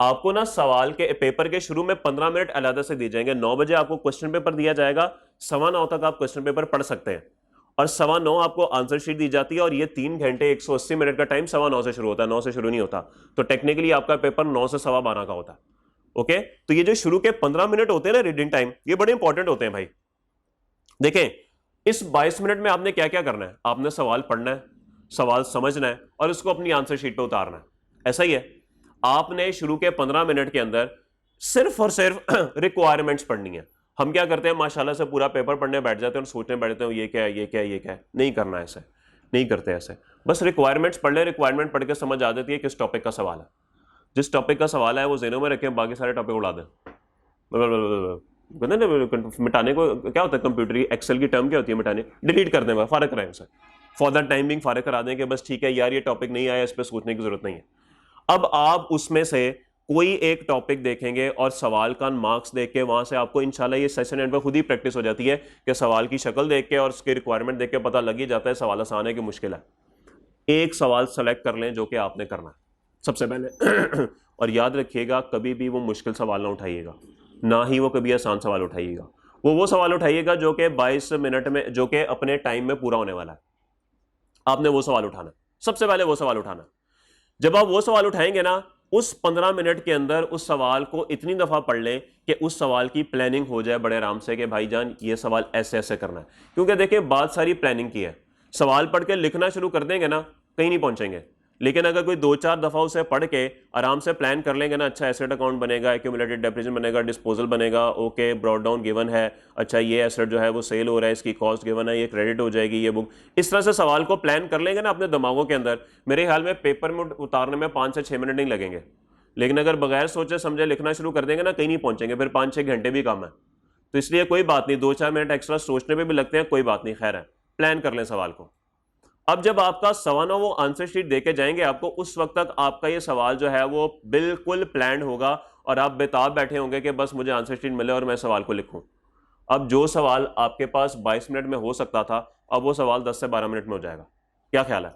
आपको ना सवाल के पेपर के शुरू में 15 मिनट अलग से दिए जाएंगे। 9 बजे आपको क्वेश्चन पेपर दिया जाएगा, 9:15 तक आप क्वेश्चन पेपर पढ़ सकते हैं और 9:15 आपको आंसर शीट दी जाती है। और ये 3 घंटे 180 मिनट का टाइम 9:15 से शुरू होता है, 9 से शुरू नहीं होता। तो टेक्निकली आपका पेपर 9 से 12:15 का होता है। ओके, तो ये जो शुरू के 15 मिनट होते हैं ना रीडिंग टाइम, ये बड़े इंपॉर्टेंट होते हैं भाई। देखें इस 22 मिनट में आपने क्या क्या करना है, आपने सवाल पढ़ना है, सवाल समझना है और उसको अपनी आंसर शीट पे उतारना है। ऐसा ही है, आपने शुरू के 15 मिनट के अंदर सिर्फ और सिर्फ रिक्वायरमेंट्स पढ़नी है। हम क्या करते हैं माशाल्लाह से पूरा पेपर पढ़ने बैठ जाते हैं और सोचने बैठते हैं ये क्या है, ये क्या है, ये क्या है। नहीं करना ऐसे, नहीं करते ऐसे। बस रिक्वायरमेंट्स पढ़ ले, रिक्वायरमेंट पढ़ के समझ आ जाती है किस टॉपिक का सवाल है। जिस टॉपिक का सवाल है वो ज़हनों में रखें, बाकी सारे टॉपिक उड़ा दें। मिटाने को क्या होता है, कंप्यूटर की एक्सेल की टर्म क्या होती है, मिटाने, डिलीट कर दें, फारग कराएं उसे, फॉर द टाइम बिंग फारग करा दें कि बस ठीक है यार ये टॉपिक नहीं आया, इस पर सोचने की जरूरत नहीं है। अब आप उसमें से कोई एक टॉपिक देखेंगे और सवाल का मार्क्स देख के वहां से आपको इंशाल्लाह ये सेशन एंड पर खुद ही प्रैक्टिस हो जाती है कि सवाल की शक्ल देख के और उसकी रिक्वायरमेंट देख के पता लग ही जाता है सवाल आसान है कि मुश्किल है। एक सवाल सेलेक्ट कर लें जो कि आपने करना है सबसे पहले और याद रखिएगा कभी भी वो मुश्किल सवाल ना उठाइएगा, ना ही वो कभी आसान सवाल उठाइएगा। वो सवाल उठाइएगा जो कि 22 मिनट में, जो कि अपने टाइम में पूरा होने वाला है। आपने वो सवाल उठाना, सबसे पहले वो सवाल उठाना। जब आप वो सवाल उठाएंगे ना, उस 15 मिनट के अंदर उस सवाल को इतनी दफा पढ़ लें कि उस सवाल की प्लानिंग हो जाए बड़े आराम से कि भाईजान ये सवाल ऐसे ऐसे करना है। क्योंकि देखिए बात सारी प्लानिंग की है। सवाल पढ़ के लिखना शुरू कर देंगे ना, कहीं नहीं पहुंचेंगे। लेकिन अगर कोई 2-4 दफा उसे पढ़ के आराम से प्लान कर लेंगे ना, अच्छा एसेट अकाउंट बनेगा, एक्यूमुलेटेड डेप्रिसिएशन बनेगा, डिस्पोजल बनेगा, ओके ब्रॉट डाउन गिवन है, अच्छा ये एसेट जो है वो सेल हो रहा है, इसकी कॉस्ट गिवन है, ये क्रेडिट हो जाएगी ये बुक। इस तरह से सवाल को प्लान कर लेंगे ना अपने दिमागों के अंदर, मेरे ख्याल में पेपर में उतारने में 5 से 6 मिनट नहीं लगेंगे। लेकिन अगर बगैर सोचे समझे लिखना शुरू कर देंगे ना, कहीं नहीं पहुंचेंगे, फिर 5-6 घंटे भी कम है। तो इसलिए कोई बात नहीं, 2-4 मिनट एक्स्ट्रा सोचने में भी लगते हैं, कोई बात नहीं, खैर है, प्लान कर लें सवाल को। अब जब आपका 9:15 वो आंसर शीट देके जाएंगे आपको, उस वक्त तक आपका ये सवाल जो है वो बिल्कुल प्लान होगा और आप बेताब बैठे होंगे कि बस मुझे आंसर शीट मिले और मैं सवाल को लिखूं। अब जो सवाल आपके पास 22 मिनट में हो सकता था, अब वो सवाल 10 से 12 मिनट में हो जाएगा। क्या ख्याल है?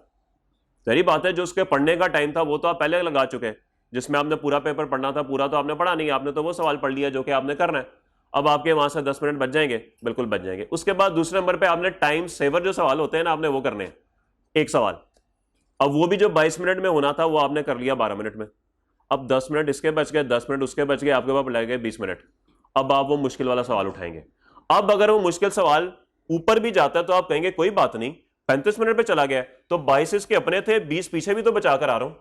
सही बात है, जो उसके पढ़ने का टाइम था वो तो आप पहले लगा चुके, जिसमें आपने पूरा पेपर पढ़ना था, पूरा तो आपने पढ़ा नहीं, आपने तो वो सवाल पढ़ लिया जो कि आपने करना है। अब आपके वहां से 10 मिनट बच जाएंगे, बिल्कुल बच जाएंगे। उसके बाद दूसरे नंबर पे आपने टाइम सेवर जो सवाल होते हैं ना, आपने वो करने हैं। एक सवाल, अब वो भी जो 22 मिनट में होना था वो आपने कर लिया 12 मिनट में। अब 10 मिनट इसके बच गए, 10 मिनट उसके बच गए, आपके पास लग गए 20 मिनट। अब आप वो मुश्किल वाला सवाल उठाएंगे। अब अगर वो मुश्किल सवाल ऊपर भी जाता है तो आप कहेंगे कोई बात नहीं, 35 मिनट पे चला गया तो 22 इसके अपने थे, 20 पीछे भी तो बचा कर आ रहा हूं।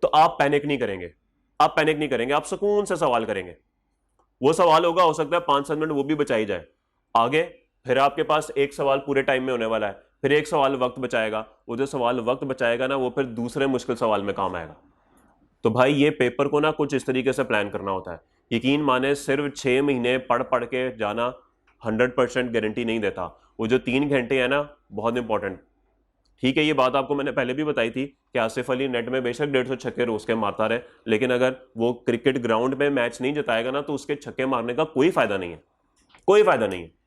तो आप पैनिक नहीं करेंगे, आप पैनिक नहीं करेंगे, आप सुकून से सवाल करेंगे। वो सवाल होगा, हो सकता है 5-7 मिनट वो भी बचाई जाए आगे, फिर आपके पास एक सवाल पूरे टाइम में होने वाला है, फिर एक सवाल वक्त बचाएगा। वो जो सवाल वक्त बचाएगा ना, वो फिर दूसरे मुश्किल सवाल में काम आएगा। तो भाई ये पेपर को ना कुछ इस तरीके से प्लान करना होता है। यकीन माने सिर्फ 6 महीने पढ़ पढ़ के जाना 100% गारंटी नहीं देता। वो जो 3 घंटे है ना, बहुत इंपॉर्टेंट। ठीक है, ये बात आपको मैंने पहले भी बताई थी कि आसिफ अली नेट में बेशक 150 छक्के रोज के मारता रहे, लेकिन अगर वो क्रिकेट ग्राउंड में मैच नहीं जिताएगा ना, तो उसके छक्के मारने का कोई फायदा नहीं है, कोई फायदा नहीं है।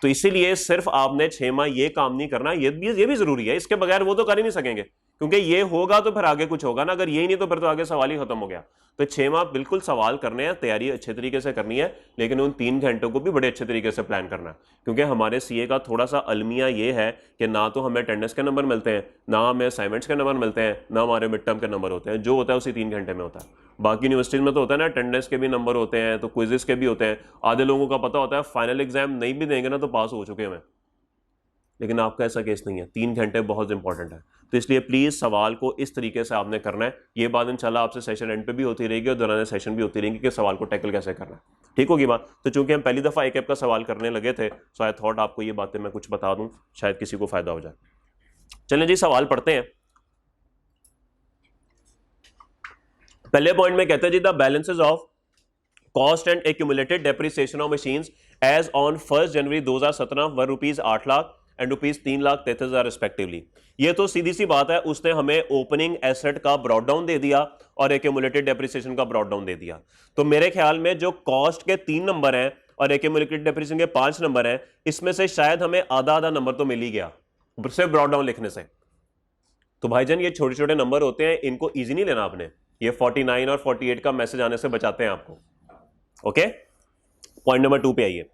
तो इसीलिए सिर्फ आपने 6 माह ये काम नहीं करना, ये भी जरूरी है। इसके बगैर वो तो कर ही नहीं सकेंगे, क्योंकि ये होगा तो फिर आगे कुछ होगा ना, अगर यही नहीं तो फिर तो आगे सवाल ही खत्म हो गया। तो 6 माह बिल्कुल सवाल करने हैं, तैयारी अच्छे तरीके से करनी है, लेकिन उन 3 घंटों को भी बड़े अच्छे तरीके से प्लान करना है। क्योंकि हमारे सीए का थोड़ा सा अलमिया ये है कि ना तो हमें अटेंडेंस के नंबर मिलते हैं, ना हमें असाइनमेंट्स के नंबर मिलते हैं, ना हमारे मिड टर्म के नंबर होते हैं। जो होता है उसी 3 घंटे में होता है। बाकी यूनिवर्सिटीज में तो होता है ना, अटेंडेंस के भी नंबर होते हैं, तो क्विजेस के भी होते हैं। आधे लोगों का पता होता है फाइनल एग्जाम नहीं भी देंगे ना तो पास हो चुके हैं। लेकिन आपका ऐसा केस नहीं है, 3 घंटे बहुत इंपॉर्टेंट है। तो इसलिए प्लीज़ सवाल को इस तरीके से आपने करना है। ये बात इंशाल्लाह आपसे सेशन एंड पे भी होती रहेगी और दौरान सेशन भी होती रहेगी कि सवाल को टैकल कैसे करना है। ठीक होगी बात। तो चूंकि हम पहली दफ़ा एक ऐप का सवाल करने लगे थे, सो आई थॉट आपको ये बातें मैं कुछ बता दूं, शायद किसी को फायदा हो जाए। चलें जी, सवाल पढ़ते हैं। पहले पॉइंट में कहते हैं जी, the balances of cost and accumulated depreciation of machines as on 1 January 2017 were rupees 8 lakh and rupees 3,33,000 respectively. ये तो सीधी सी बात है, उसने हमें ओपनिंग एसेट का ब्रॉड डाउन दे दिया और एक्यूमुलेटेड डेप्रिसिएशन का ब्रॉड डाउन दे दिया। तो मेरे ख्याल में जो कॉस्ट के 3 नंबर हैं और एक्यूमुलेटेड डेप्रिसिएशन के 5 नंबर हैं, इसमें से शायद हमें आधा आधा नंबर तो मिल ही गया सिर्फ ब्रॉड डाउन लिखने से। तो भाईजान ये छोटे छोटे नंबर होते हैं, इनको ईजी नहीं लेना आपने। ये 49 और 48 का मैसेज आने से बचाते हैं आपको। ओके, पॉइंट नंबर 2 पे आइए।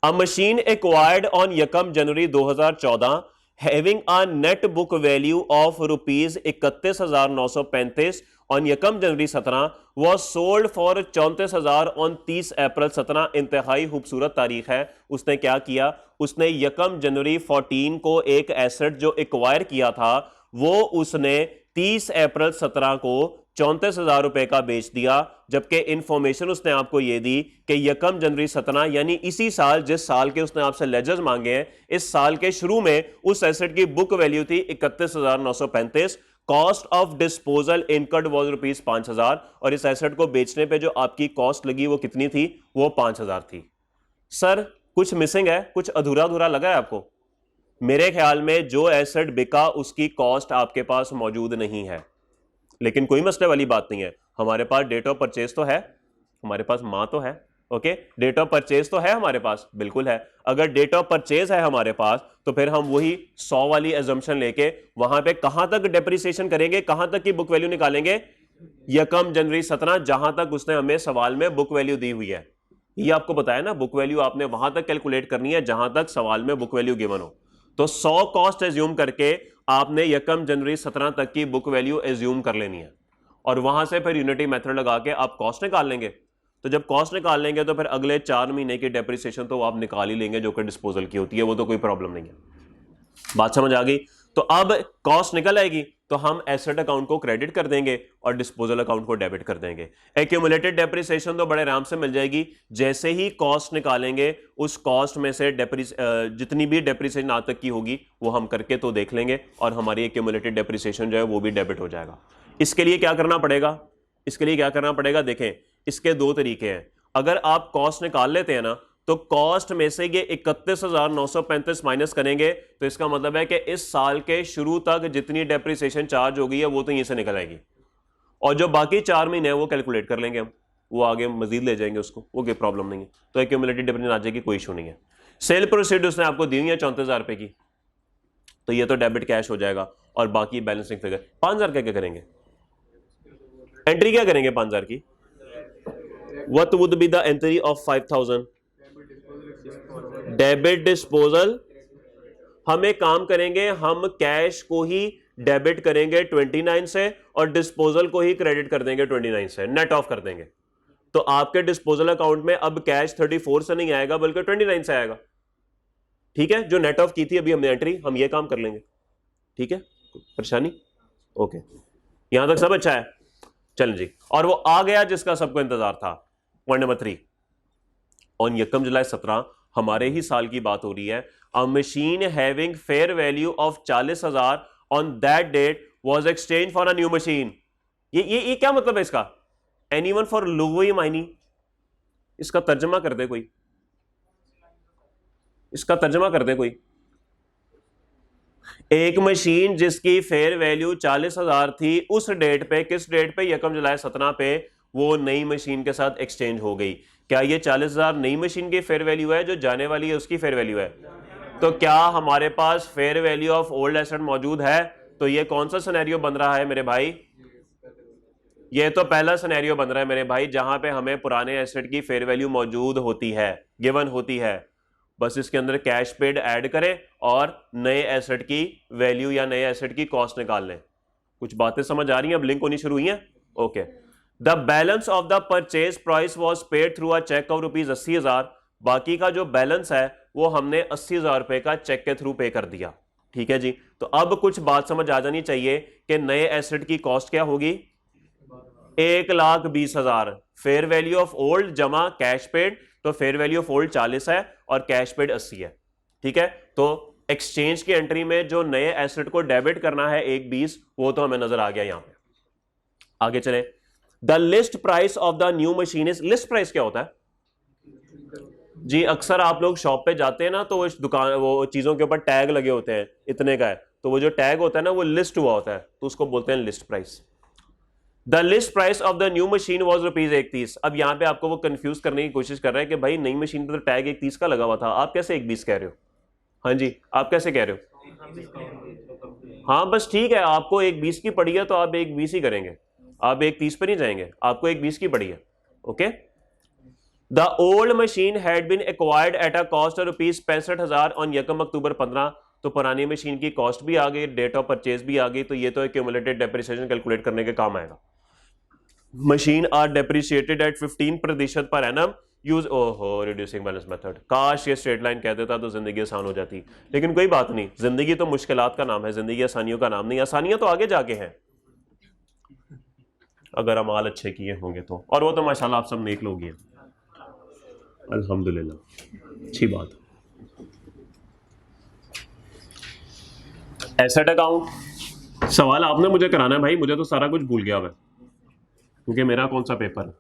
अ machine acquired on 1 January 2014 having a net book value of rupees 31,935 on 1 January 17 was sold for 34,000 on 30 April 17। इंतहाई खूबसूरत तारीख है। उसने क्या किया, उसने 1 जनवरी 14 को एक एसेट जो एक्वायर किया था वो उसने 30 अप्रैल 17 को 34,000 रुपए का बेच दिया। जबकि इंफॉर्मेशन उसने आपको ये दी कि 1 जनवरी 17 यानी इसी साल, जिस साल के उसने आपसे लेजर्स मांगे हैं, इस साल के शुरू में उस एसेट की बुक वैल्यू थी 31,935। Cost of disposal incurred was rupees 5,000 और इस एसेट को बेचने पे जो आपकी कॉस्ट लगी वो कितनी थी, वो 5,000 थी। सर कुछ मिसिंग है, कुछ अधूरा अधूरा लगा है आपको? मेरे ख्याल में जो एसेट बिका उसकी कॉस्ट आपके पास मौजूद नहीं है, लेकिन कोई मसले वाली बात नहीं है। हमारे पास डेट ऑफ परचेज तो है, हमारे पास मां तो है। ओके, डेट ऑफ परचेज तो है हमारे पास, बिल्कुल है। अगर डेट ऑफ परचेज है हमारे पास तो फिर हम वही 100 वाली एजम्पशन लेके वहां पे कहां तक डेप्रिसिएशन करेंगे, कहां तक की बुक वैल्यू निकालेंगे? 1 जनवरी 17, जहां तक उसने हमें सवाल में बुक वैल्यू दी हुई है। ये आपको बताया ना, बुक वैल्यू आपने वहां तक कैलकुलेट करनी है जहां तक सवाल में बुक वैल्यू गिवन हो। तो 100 कॉस्ट एज्यूम करके आपने 1 जनवरी 17 तक की बुक वैल्यू एज्यूम कर लेनी है और वहां से फिर यूनिटी मेथड लगा के आप कॉस्ट निकाल लेंगे। तो जब कॉस्ट निकाल लेंगे तो फिर अगले 4 महीने की डेप्रिसिएशन तो आप निकाल ही लेंगे जो कि डिस्पोजल की होती है, वो तो कोई प्रॉब्लम नहीं है। बात समझ आ गई? तो अब कॉस्ट निकल आएगी तो हम एसेट अकाउंट को क्रेडिट कर देंगे और डिस्पोजल अकाउंट को डेबिट कर देंगे। एक्यूमुलेटेड डेप्रिसिएशन तो बड़े आराम से मिल जाएगी। जैसे ही कॉस्ट निकालेंगे उस कॉस्ट में से जितनी भी डेप्रिसिएशन आज तक की होगी वो हम करके तो देख लेंगे और हमारी एक्यूमुलेटेड डेप्रिसिएशन जो है वो भी डेबिट हो जाएगा। इसके लिए क्या करना पड़ेगा? इसके लिए क्या करना पड़ेगा? देखें, इसके 2 तरीके हैं। अगर आप कॉस्ट निकाल लेते हैं ना तो कॉस्ट में से ये 31,935 माइनस करेंगे तो इसका मतलब है कि इस साल के शुरू तक जितनी डेप्रिसिएशन चार्ज हो गई है वो तो यहीं से निकल आएगी और जो बाकी 4 महीने हैं वो कैलकुलेट कर लेंगे हम, वो आगे मजीद ले जाएंगे उसको, वो कोई प्रॉब्लम नहीं है। तो एक्यूमुलेटेड डेप्रिसिएशन आ जाएगी, कोई इशू नहीं है। सेल प्रोसीड उसने आपको दी हुई है 34,000 रुपए की, तो ये तो डेबिट कैश हो जाएगा और बाकी बैलेंसिंग फिगर 5,000 क्या करेंगे? एंट्री क्या करेंगे 5,000 की? What would be the entry of 5,000? Debit disposal. हम एक काम करेंगे, हम कैश को ही डेबिट करेंगे 29 से और डिस्पोजल को ही क्रेडिट कर देंगे 29 से, नेट ऑफ कर देंगे। तो आपके डिस्पोजल अकाउंट में अब कैश 34 से नहीं आएगा बल्कि 29 से आएगा। ठीक है, जो नेट ऑफ की थी अभी हमने एंट्री, हम ये काम कर लेंगे। ठीक है, परेशानी? ओके, यहां तक सब अच्छा है? चल जी, और वो आ गया जिसका सबको इंतजार था। पॉइंट नंबर 3, ऑन 1 जुलाई 17 हमारे ही साल की बात हो रही है। A machine having fair value of 40,000 on that date was exchange for a new machine. ये क्या मतलब है इसका? एनीवन फॉर लुगवी मायनी? इसका तर्जमा कर दे कोई, इसका तर्जमा कर दे कोई। एक मशीन जिसकी फेयर वैल्यू 40,000 थी उस डेट पे, किस डेट पे? 1 जुलाई 17 पे वो नई मशीन के साथ एक्सचेंज हो गई। क्या ये 40,000 नई मशीन की फेयर वैल्यू है, जो जाने वाली है उसकी फेयर वैल्यू है? तो क्या हमारे पास fair value of old asset मौजूद है? तो ये कौन सा सिनेरियो बन रहा है मेरे भाई? ये तो पहला सिनेरियो बन रहा है मेरे भाई, जहां पे हमें पुराने एसेट की फेयर वैल्यू मौजूद होती है, गिवन होती है। बस इसके अंदर कैश पेड ऐड करें और नए एसेट की वैल्यू या नए एसेट की कॉस्ट निकाल लें। कुछ बातें समझ आ रही हैं? अब लिंक होनी शुरू हुई है। Okay, the balance of the purchase price was paid through a cheque of rupees 80,000। बाकी का जो बैलेंस है वो हमने 80,000 रुपए का चेक के थ्रू पे कर दिया। ठीक है जी, तो अब कुछ बात समझ आ जानी चाहिए कि नए एसेट की कॉस्ट क्या होगी, 1,20,000 फेयर वैल्यू ऑफ ओल्ड जमा कैश पेड, तो फेयर वैल्यू ऑफ ओल्ड 40 है और कैश पेड 80 है। ठीक है, तो एक्सचेंज की एंट्री में जो नए एसेट को डेबिट करना है 1,20, वो तो हमें नजर आ गया यहां पे। आगे चले, the list price of the new machine is, list price क्या होता है जी? अक्सर आप लोग शॉप पे जाते हैं ना, तो वो दुकान, वो चीजों के ऊपर टैग लगे होते हैं, इतने का है, तो वो जो टैग होता है ना वो लिस्ट हुआ होता है, तो उसको बोलते हैं list price. The list price of the new machine was ₹1.30। अब यहां पे आपको वो कंफ्यूज करने की कोशिश कर रहे हैं कि भाई नई मशीन पर तो टैग 1.30 का लगा हुआ था, आप कैसे 1.20 कह रहे हो? हाँ जी, आप कैसे कह रहे हो? हाँ बस ठीक है, आपको 1.20 की पड़ी है तो आप 1.20 ही करेंगे, आप 1.30 पर नहीं जाएंगे, आपको 1.20 की पड़ी है। Okay, the old machine had been acquired at a cost of ₹65,000 on यकम अक्टूबर 15। तो पुरानी मशीन की कॉस्ट भी आ गई, डेट ऑफ परचेज भी आ गई, तो ये तो एक्यूमुलेटेड डेप्रिसिएशन कैलकुलेट करने के काम आएगा। Machine are depreciated at 15% per annum, use ओहो रिड्यूसिंग बैलेंस मेथड। काश ये स्ट्रेट लाइन कह देता तो जिंदगी आसान हो जाती, लेकिन कोई बात नहीं, जिंदगी तो मुश्किलात का नाम है, जिंदगी आसानियों का नाम नहीं। आसानियां तो आगे जाके हैं अगर अमाल अच्छे किए होंगे तो, और वो तो माशाल्लाह आप सब नेक लोग हैं, अल्हम्दुलिल्लाह, अच्छी बात। एसेट अकाउंट सवाल आपने मुझे कराना है भाई, मुझे तो सारा कुछ भूल गया है क्योंकि मेरा कौन सा पेपर है।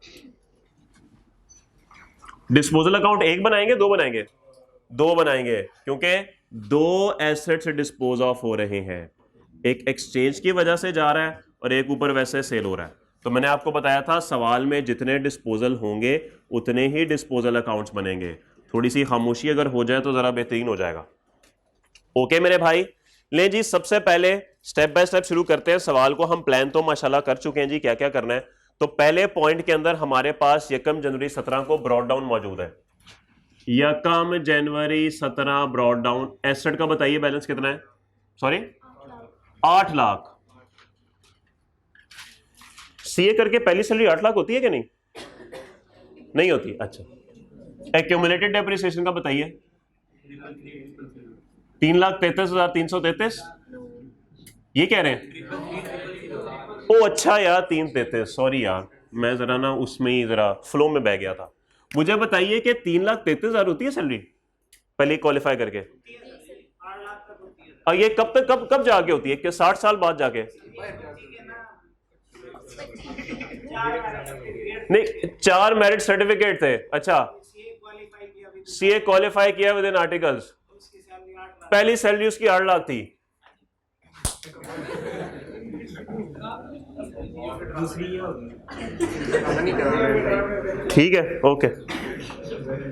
डिस्पोजल अकाउंट एक बनाएंगे, दो बनाएंगे? दो बनाएंगे, क्योंकि दो एसेट्स डिस्पोज ऑफ हो रहे हैं, एक एक्सचेंज की वजह से जा रहा है और एक ऊपर वैसे सेल हो रहा है। तो मैंने आपको बताया था सवाल में जितने डिस्पोजल होंगे उतने ही डिस्पोजल अकाउंट्स बनेंगे। थोड़ी सी खामोशी अगर हो जाए तो जरा बेहतरीन हो जाएगा। ओके मेरे भाई, ले जी, सबसे पहले स्टेप बाय स्टेप शुरू करते हैं। सवाल को हम प्लान तो माशाल्लाह कर चुके हैं जी, क्या क्या करना है। तो पहले पॉइंट के अंदर हमारे पास यकम जनवरी 17 को ब्रॉड डाउन मौजूद है। यकम जनवरी 17 ब्रॉड डाउन, एसेट का बताइए बैलेंस कितना है? सॉरी 8 लाख। सीए करके पहली सैलरी 8 लाख होती है कि नहीं? नहीं होती, अच्छा। एक्यूमुलेटेड डेप्रिसिएशन का बताइए। 3,33,333 ये कह रहे हैं? ओ अच्छा यार, 333, सॉरी यार, मैं जरा ना उसमें ही जरा फ्लो में बह गया था। मुझे बताइए कि 3,33,000 होती है सैलरी पहले क्वालिफाई करके? और ये कब तक कब जाके होती है? कि 60 साल बाद जाके? नहीं, 4 मेरिट सर्टिफिकेट थे। अच्छा, सीए क्वालिफाई किया विद इन आर्टिकल्स, पहली सैलरी उसकी 8 लाख थी। ठीक है, ओके।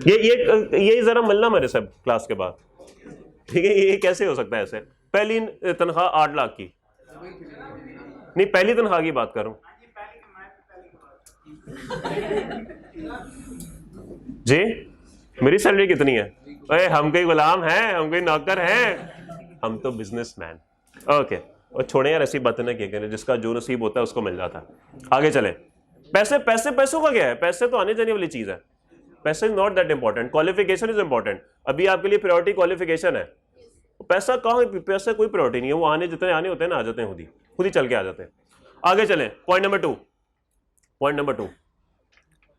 ये जरा मिलना मेरे से क्लास के बाद, ठीक है? ये कैसे हो सकता है ऐसे? पहली तनख्वाह 8 लाख की, नहीं पहली तनख्वाह की बात करूं जी। मेरी सैलरी कितनी है? अरे हम कोई गुलाम हैं, हम कोई नौकर हैं, हम तो बिजनेसमैन। ओके, और छोड़े यार ऐसी बातें ना क्या करें, जिसका जो नसीब होता है उसको मिल जाता है। आगे चले। पैसे पैसे पैसों का क्या है? पैसे तो आने जाने वाली चीज है, पैसे is not that important, qualification is important. अभी आपके लिए प्रायोरिटी क्वालिफिकेशन है, पैसा कहाँ? पैसा कोई प्रायोरिटी नहीं है, वो आने जितने आने होते हैं ना आ जाते हैं, खुद ही चल के आ जाते हैं। आगे चले, पॉइंट नंबर 2। पॉइंट नंबर 2,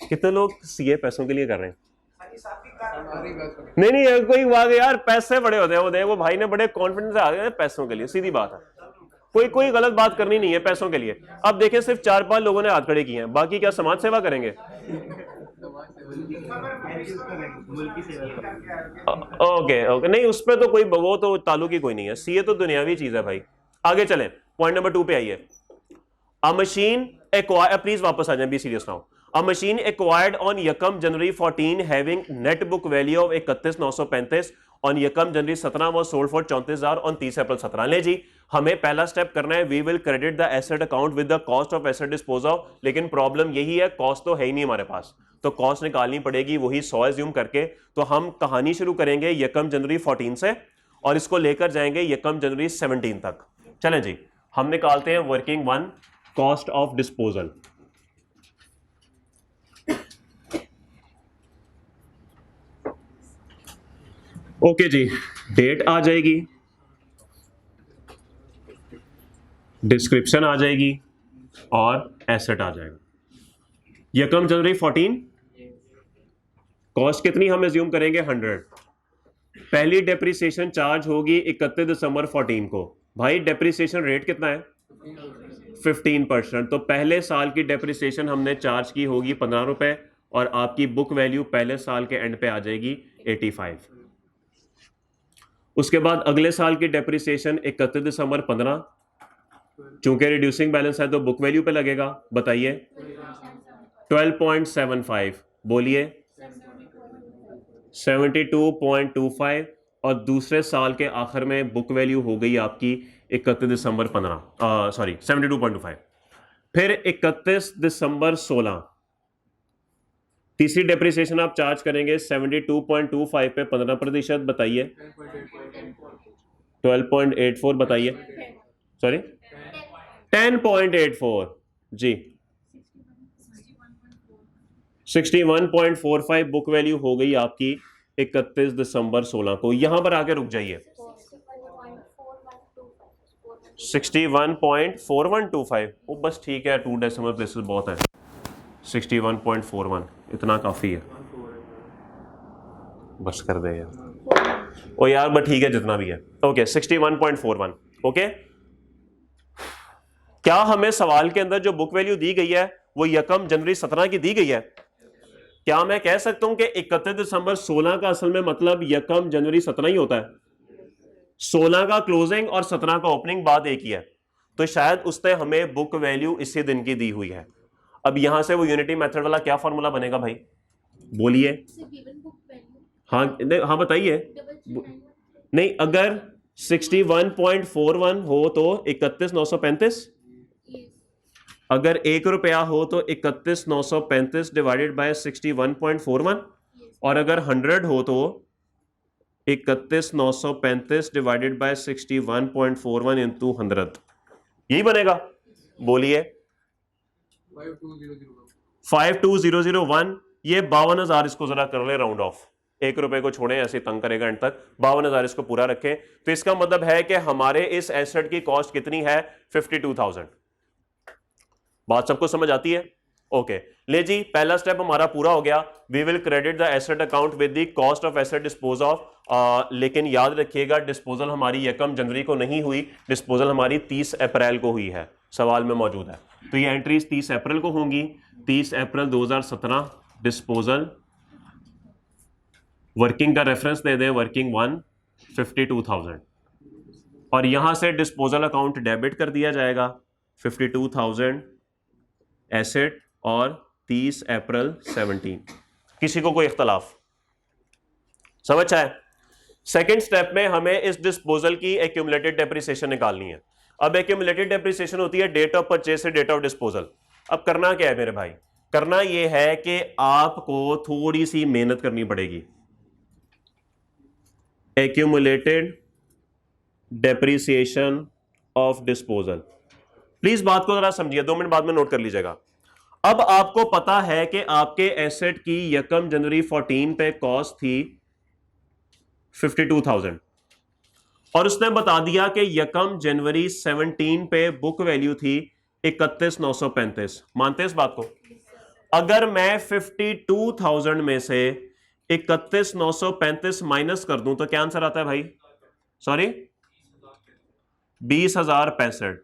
कितने लोग सीए पैसों के लिए कर रहे हैं? नहीं कोई बात यार, पैसे बड़े होते हैं, वो भाई ने बड़े कॉन्फिडेंस से आ गए पैसों के लिए, सीधी बात है, कोई गलत बात करनी नहीं है पैसों के लिए। अब देखें सिर्फ 4-5 लोगों ने हाथ खड़े किए हैं, बाकी क्या समाज सेवा करेंगे? ओके, नहीं उस पर तो कोई, वो तो ताल्लुक ही कोई नहीं है, सीए तो दुनियावी चीज है भाई। आगे चले, पॉइंट नंबर 2 पे आइए। अ मशीन एक्वायर, प्लीज वापस आ जाए, be serious now. A machine acquired on Yakam January 14 having net book value of 31,935 on Yakam January 17 was sold for 34,000 on 30 April 17। ले जी, हमें पहला स्टेप करना है, we will credit the asset account with the cost of asset disposal। लेकिन problem यही है, cost तो है ही नहीं हमारे पास, तो कॉस्ट निकालनी पड़ेगी, वही 100 एज्यूम करके। तो हम कहानी शुरू करेंगे यकम जनवरी 14 से और इसको लेकर जाएंगे यकम जनवरी 17 तक। चलें जी, हम निकालते हैं working 1 cost of disposal. Okay जी, डेट आ जाएगी, डिस्क्रिप्शन आ जाएगी और एसेट आ जाएगा। यकम जनवरी 14, कॉस्ट कितनी हम एज्यूम करेंगे 100। पहली डेप्रिसिएशन चार्ज होगी 31 दिसंबर 14 को। भाई डेप्रिसिएशन रेट कितना है 15%। तो पहले साल की डेप्रिसिएशन हमने चार्ज की होगी 15 रुपए और आपकी बुक वैल्यू पहले साल के एंड पे आ जाएगी 85। उसके बाद अगले साल की डेप्रिसिएशन 31 दिसंबर 15, चूंकि रिड्यूसिंग बैलेंस है तो बुक वैल्यू पे लगेगा। बताइए 12.75, बोलिए 72.25 और दूसरे साल के आखिर में बुक वैल्यू हो गई आपकी 31 दिसंबर 15, सॉरी 72.25। फिर 31 दिसंबर 16 तीसरी डेप्रिसिएशन आप चार्ज करेंगे 72.25 पे 15%। बताइए 12.84, बताइए सॉरी 10.84 जी, 61.45 बुक वैल्यू हो गई आपकी 31 दिसंबर 16 को। यहां पर आके रुक जाइए 61.4125। वो बस ठीक है, 2 डेसिमल प्लेसेस बहुत है। 61.41 इतना काफी है, बस कर दे यार। ओ यार बट ठीक है जितना भी है। ओके 61.41। ओके, क्या हमें सवाल के अंदर जो बुक वैल्यू दी गई है वो यकम जनवरी 17 की दी गई है? क्या मैं कह सकता हूं कि 31 दिसंबर 16 का असल में मतलब यकम जनवरी 17 ही होता है? 16 का क्लोजिंग और 17 का ओपनिंग बात एक ही है, तो शायद उसने हमें बुक वैल्यू इसी दिन की दी हुई है। अब यहां से वो यूनिटी मेथड वाला क्या फॉर्मूला बनेगा भाई, बोलिए। हाँ हाँ बताइए। नहीं, अगर 61.41 हो तो 31,935, अगर 1 रुपया हो तो 31,935 डिवाइडेड बाय 61.41, और अगर 100 हो तो 31,935 डिवाइडेड बाय 61.41 इंटू 100, यही बनेगा। बोलिए 52001। ये 52,000, इसको जरा कर ले राउंड ऑफ, 1 रुपए को छोड़े, ऐसे तंग करेगा एंड तक। 52,000 इसको पूरा रखें, तो इसका मतलब है कि हमारे इस एसेट की कॉस्ट कितनी है 52,000। बात सबको समझ आती है? ओके ले जी, पहला स्टेप हमारा पूरा हो गया। We will credit the asset account with the cost of asset dispose off. लेकिन याद रखिएगा डिस्पोजल हमारी यकम जनवरी को नहीं हुई, डिस्पोजल हमारी 30 अप्रैल को हुई है, सवाल में मौजूद है। तो ये एंट्रीज 30 अप्रैल को होंगी। 30 अप्रैल 2017 डिस्पोजल, वर्किंग का रेफरेंस दे दें, वर्किंग 1 52,000, और यहां से डिस्पोजल अकाउंट डेबिट कर दिया जाएगा 52,000 एसेट और 30 अप्रैल 17। किसी को कोई इख्तलाफ समझ आए? सेकेंड स्टेप में हमें इस डिस्पोजल की एक्यूमुलेटेड डेप्रिसिएशन निकालनी है। अब एक्यूमुलेटेड डेप्रिसिएशन होती है डेट ऑफ परचेज से डेट ऑफ डिस्पोजल। अब करना क्या है मेरे भाई, करना यह है कि आपको थोड़ी सी मेहनत करनी पड़ेगी। Accumulated depreciation of disposal, please बात को जरा समझिए, 2 मिनट बाद में नोट कर लीजिएगा। अब आपको पता है कि आपके एसेट की यकम जनवरी 14 पे कॉस्ट थी 52,000 और उसने बता दिया कि यकम जनवरी 17 पे बुक वैल्यू थी 31,935। मानते इस बात को? अगर मैं 52,000 में से 31,935 माइनस कर दूं तो क्या आंसर आता है भाई? सॉरी 20,065।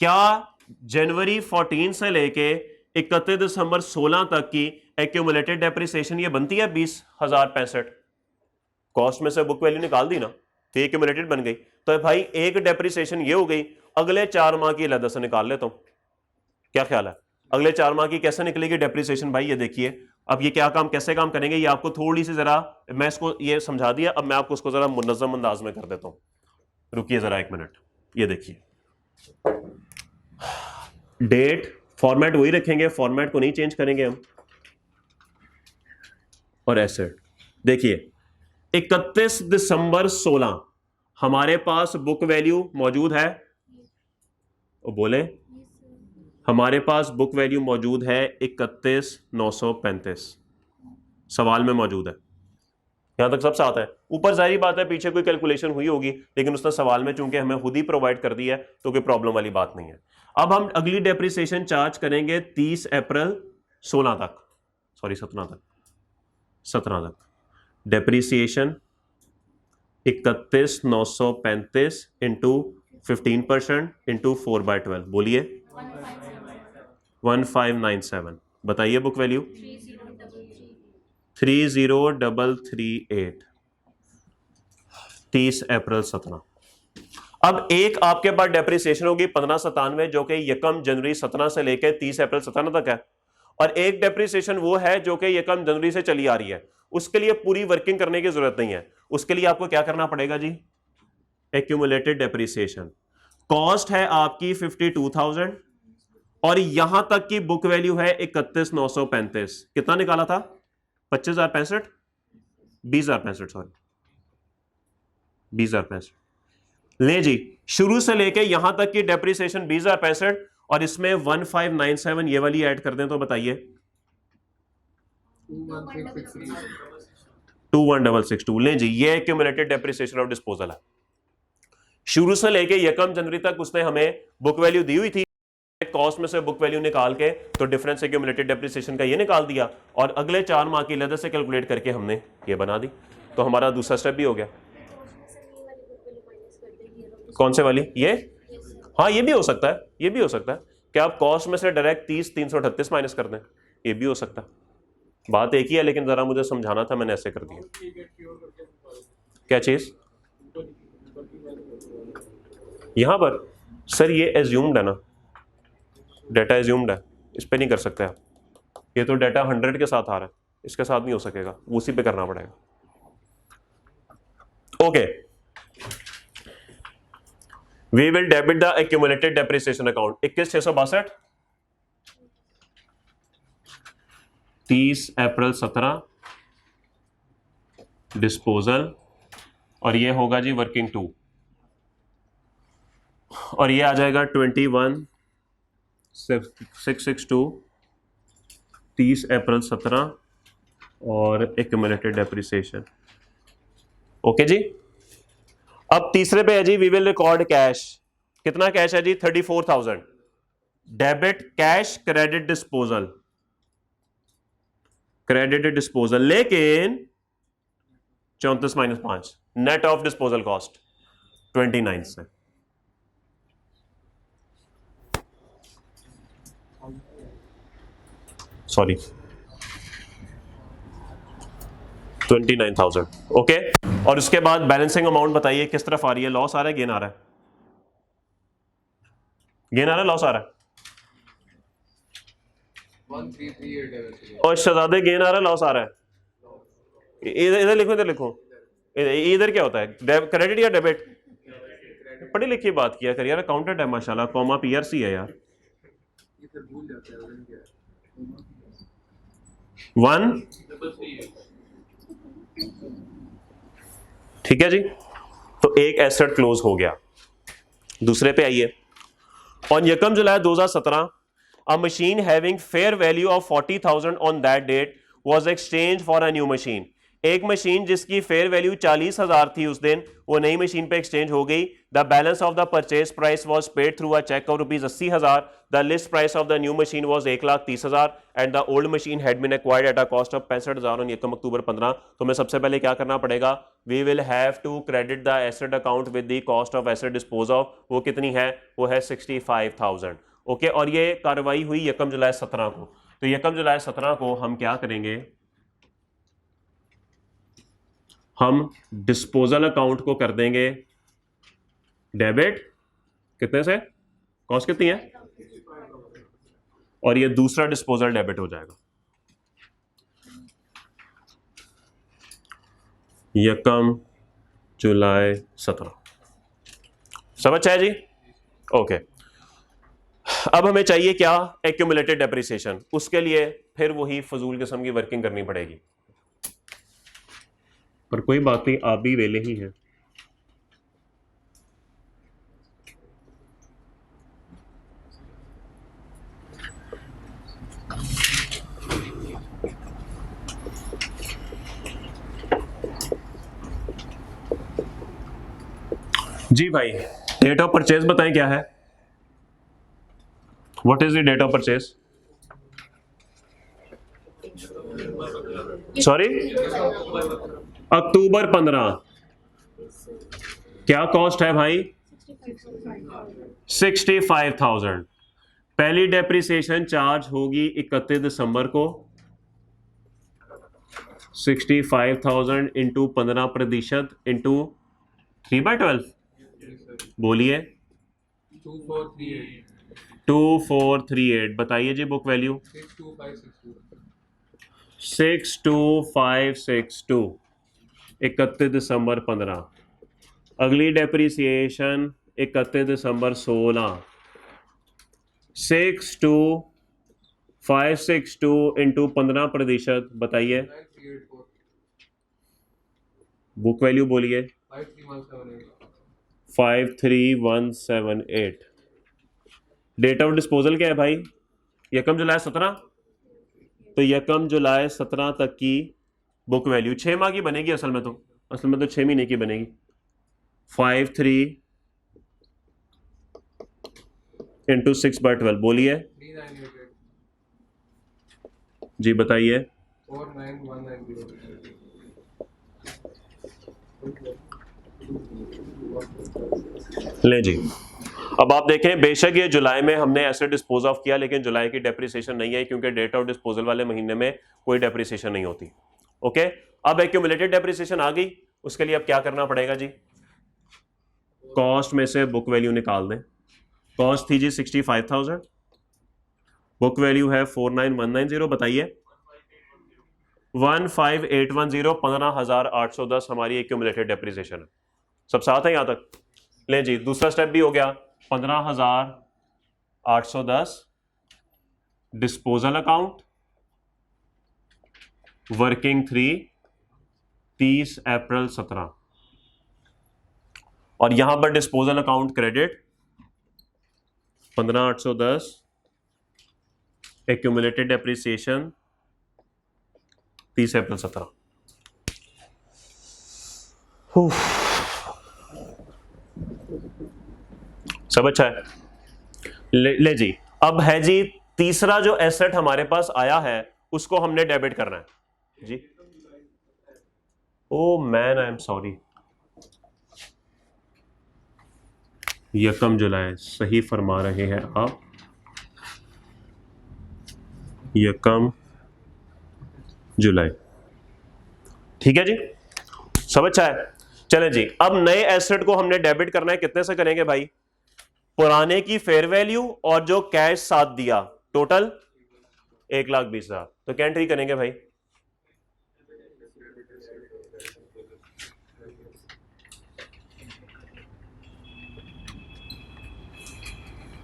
क्या जनवरी 14 से लेके 31 दिसंबर 16 तक की एक्यूमुलेटेड डेप्रिसिएशन ये बनती है 20,065? कॉस्ट में से बुक वैल्यू निकाल दी ना, तो एक्यूमुलेटेड बन गई। तो भाई एक डेप्रिसिएशन ये हो गई, अगले 4 माह की अलग से निकाल लेता हूं, क्या ख्याल है? अगले 4 माह की कैसे निकलेगी डेप्रिसिएशन भाई? ये देखिए अब ये क्या काम, कैसे काम करेंगे, ये आपको थोड़ी सी जरा, मैं इसको ये समझा दिया, अब मैं आपको उसको जरा मुनज़्ज़म अंदाज में कर देता हूं। रुकिए जरा 1 मिनट, ये देखिए डेट फॉर्मेट वही रखेंगे, फॉर्मेट को नहीं चेंज करेंगे हम। और एसेट देखिए 31 दिसंबर 16 हमारे पास बुक वैल्यू मौजूद है, बोले हमारे पास बुक वैल्यू मौजूद है 31,935, सवाल में मौजूद है। यहां तक सब साथ है। ऊपर जाहिर बात है पीछे कोई कैलकुलेशन हुई होगी, लेकिन उसने सवाल में चूंकि हमें खुद ही प्रोवाइड कर दिया है तो कोई प्रॉब्लम वाली बात नहीं है। अब हम अगली डेप्रिसिएशन चार्ज करेंगे 30 अप्रैल 16 तक, सॉरी 17 तक। डेप्रिसिएशन 31,935 इंटू 15% इंटू 4/12, बोलिए 1597। बताइए बुक वैल्यू 30,338, 30 अप्रैल 17। अब एक आपके पास डेप्रिसिएशन होगी 1597 जो कि 1 जनवरी 17 से लेकर 30 अप्रैल 17 तक है, और एक डेप्रिसिएशन वो है जो कि 1 जनवरी से चली आ रही है। उसके लिए पूरी वर्किंग करने की जरूरत नहीं है, उसके लिए आपको क्या करना पड़ेगा जी, एक्यूमुलेटेड डेप्रिसिएशन। कॉस्ट है आपकी 52,000 और यहां तक की बुक वैल्यू है 31,935। कितना निकाला था, 25,065, 20,065, सॉरी 20,065। ले जी, शुरू से लेके यहां तक की डेप्रिसिएशन 20,065 और इसमें 1597 ये वाली ऐड कर दें तो बताइए 21,662। ले जी, ये एक्यूमुलेटेड डेप्रिसिएशन ऑफ डिस्पोजल है। शुरू से लेके 1 जनवरी तक उसने हमें बुक वैल्यू दी हुई थी, कॉस्ट में से बुक वैल्यू निकाल के तो डिफरेंस एक्यूमुलेटेड डेप्रिसिएशन का ये निकाल दिया, और अगले 4 माह की अलग से कैलकुलेट करके हमने ये बना दी, तो हमारा दूसरा स्टेप भी हो गया। कौन से वाली, ये? हाँ ये भी हो सकता है, ये भी हो सकता है कि आप कॉस्ट में से डायरेक्ट 30,338 माइनस कर दें, ये भी हो सकता है। बात एक ही है, लेकिन जरा मुझे समझाना था, मैंने ऐसे कर दिया। क्या चीज यहां पर सर, ये एज्यूम्ड है ना, डाटा एज्यूम्ड है, इस पे नहीं कर सकते आप। ये तो डाटा 100 के साथ आ रहा है, इसके साथ नहीं हो सकेगा, उसी पे करना पड़ेगा। Okay, we will debit the accumulated depreciation account 21,662, 30 April 17 disposal, और ये होगा जी वर्किंग 2, और ये आ जाएगा 21,662, 30 अप्रैल 17 और एक्यूमुलेटेड डेप्रिसिएशन। ओके जी। अब तीसरे पे है जी, वी विल रिकॉर्ड कैश। कितना कैश है जी, 34,000। Debit cash credit disposal, credit disposal, लेकिन 34 minus 5 net of disposal cost 29 से। सॉरी 29,000। ओके, और उसके बाद बैलेंसिंग अमाउंट बताइए किस तरफ आ रही है, लॉस आ रहा है, गेन आ रहा है? गेन आ रहा है, लॉस आ रहा है? 1338 और शहजादे गेन आ रहा है, लॉस आ रहा है? इधर लिखो, इधर लिखो, इधर क्या होता है, क्रेडिट या डेबिट? पढ़ी लिखी बात किया कर यार, अकाउंटेंट है माशाल्लाह, कॉमा पीआरसी है यार। वन, ठीक है जी, तो एक एसेट क्लोज हो गया। दूसरे पे आइए, on 1 July 2017 a machine having fair value of 40,000 on that date was exchanged for a new machine। एक मशीन जिसकी फेयर वैल्यू 40,000 थी उस दिन, वो नई मशीन पे एक्सचेंज हो गई। The balance of the purchase price was paid through a cheque of ₹80,000। The list price of the new machine was 1,30,000 and the old machine had been acquired at a cost of 65,000 on 1 October 15। तो मैं सबसे पहले क्या करना पड़ेगा, we will have to credit the asset account with the cost of asset dispose off. वो कितनी है, वो है 65,000। ओके, और ये कार्रवाई हुई 1 जुलाई 17 को। तो 1 जुलाई 17 को हम क्या करेंगे, हम डिस्पोजल अकाउंट को कर देंगे डेबिट, कितने से, कॉस्ट कितनी है, और ये दूसरा डिस्पोजल डेबिट हो जाएगा 1 जुलाई 17। समझ आया जी? ओके, अब हमें चाहिए क्या, एक्यूमुलेटेड डेप्रिसिएशन। उसके लिए फिर वही फजूल किस्म की वर्किंग करनी पड़ेगी, पर कोई बात नहीं, आप भी वेले ही हैं। जी भाई, डेट ऑफ परचेज बताएं क्या है? What is the date of purchase? Sorry, October 15। क्या कॉस्ट है भाई? 65,000। पहली डेप्रिसिएशन चार्ज होगी 31 दिसंबर को। 65,000 इंटू 15% इंटू 3/12। बोलिए। 2438 2438। बताइए जी बुक वैल्यू। 62562 62562। 31 दिसंबर 15। अगली डेप्रिसिएशन 31 दिसंबर 16। 62562 इंटू 15%। बताइए 9384 बुक वैल्यू बोलिए। 53178 53178। डेट ऑफ डिस्पोजल क्या है भाई? यकम जुलाई 17। तो यकम जुलाई 17 तक की बुक वैल्यू 6 माह की बनेगी। असल में तो 6 महीने की बनेगी। 53 इंटू 6/12। बोलिए 3988 जी, बताइए। 49190 ले जी, अब आप देखें, बेशक ये जुलाई में हमने एसेट डिस्पोज ऑफ किया, लेकिन जुलाई की डेप्रिसिएशन नहीं आई क्योंकि डेट ऑफ डिस्पोजल वाले महीने में कोई डेप्रिसिएशन नहीं होती। ओके, अब एक्यूमुलेटेड डेप्रिसिएशन आ गई। उसके लिए अब क्या करना पड़ेगा जी? कॉस्ट में से बुक वैल्यू निकाल दें। कॉस्ट थी जी 65,000, बुक वैल्यू है 49190। बताइए 15810। 15,810 हमारी एक्यूमुलेटेड डेप्रिसिएशन है। सब साथ है यहां तक? ले जी, दूसरा स्टेप भी हो गया। 15,810 डिस्पोजल अकाउंट, वर्किंग 3 30 अप्रैल 17। और यहां पर disposal account credit 15,810 accumulated depreciation 30 April 17। सब अच्छा है? ले जी, अब है जी तीसरा जो एसेट हमारे पास आया है उसको हमने डेबिट करना है जी। Oh man, I am sorry. यकम जुलाई, सही फरमा रहे हैं आप, यकम जुलाई। ठीक है जी, सब अच्छा है। चलें जी, अब नए एसेट को हमने डेबिट करना है। कितने से करेंगे भाई? पुराने की फेयर वैल्यू और जो कैश साथ दिया, टोटल 1,20,000। तो क्या एंट्री करेंगे भाई?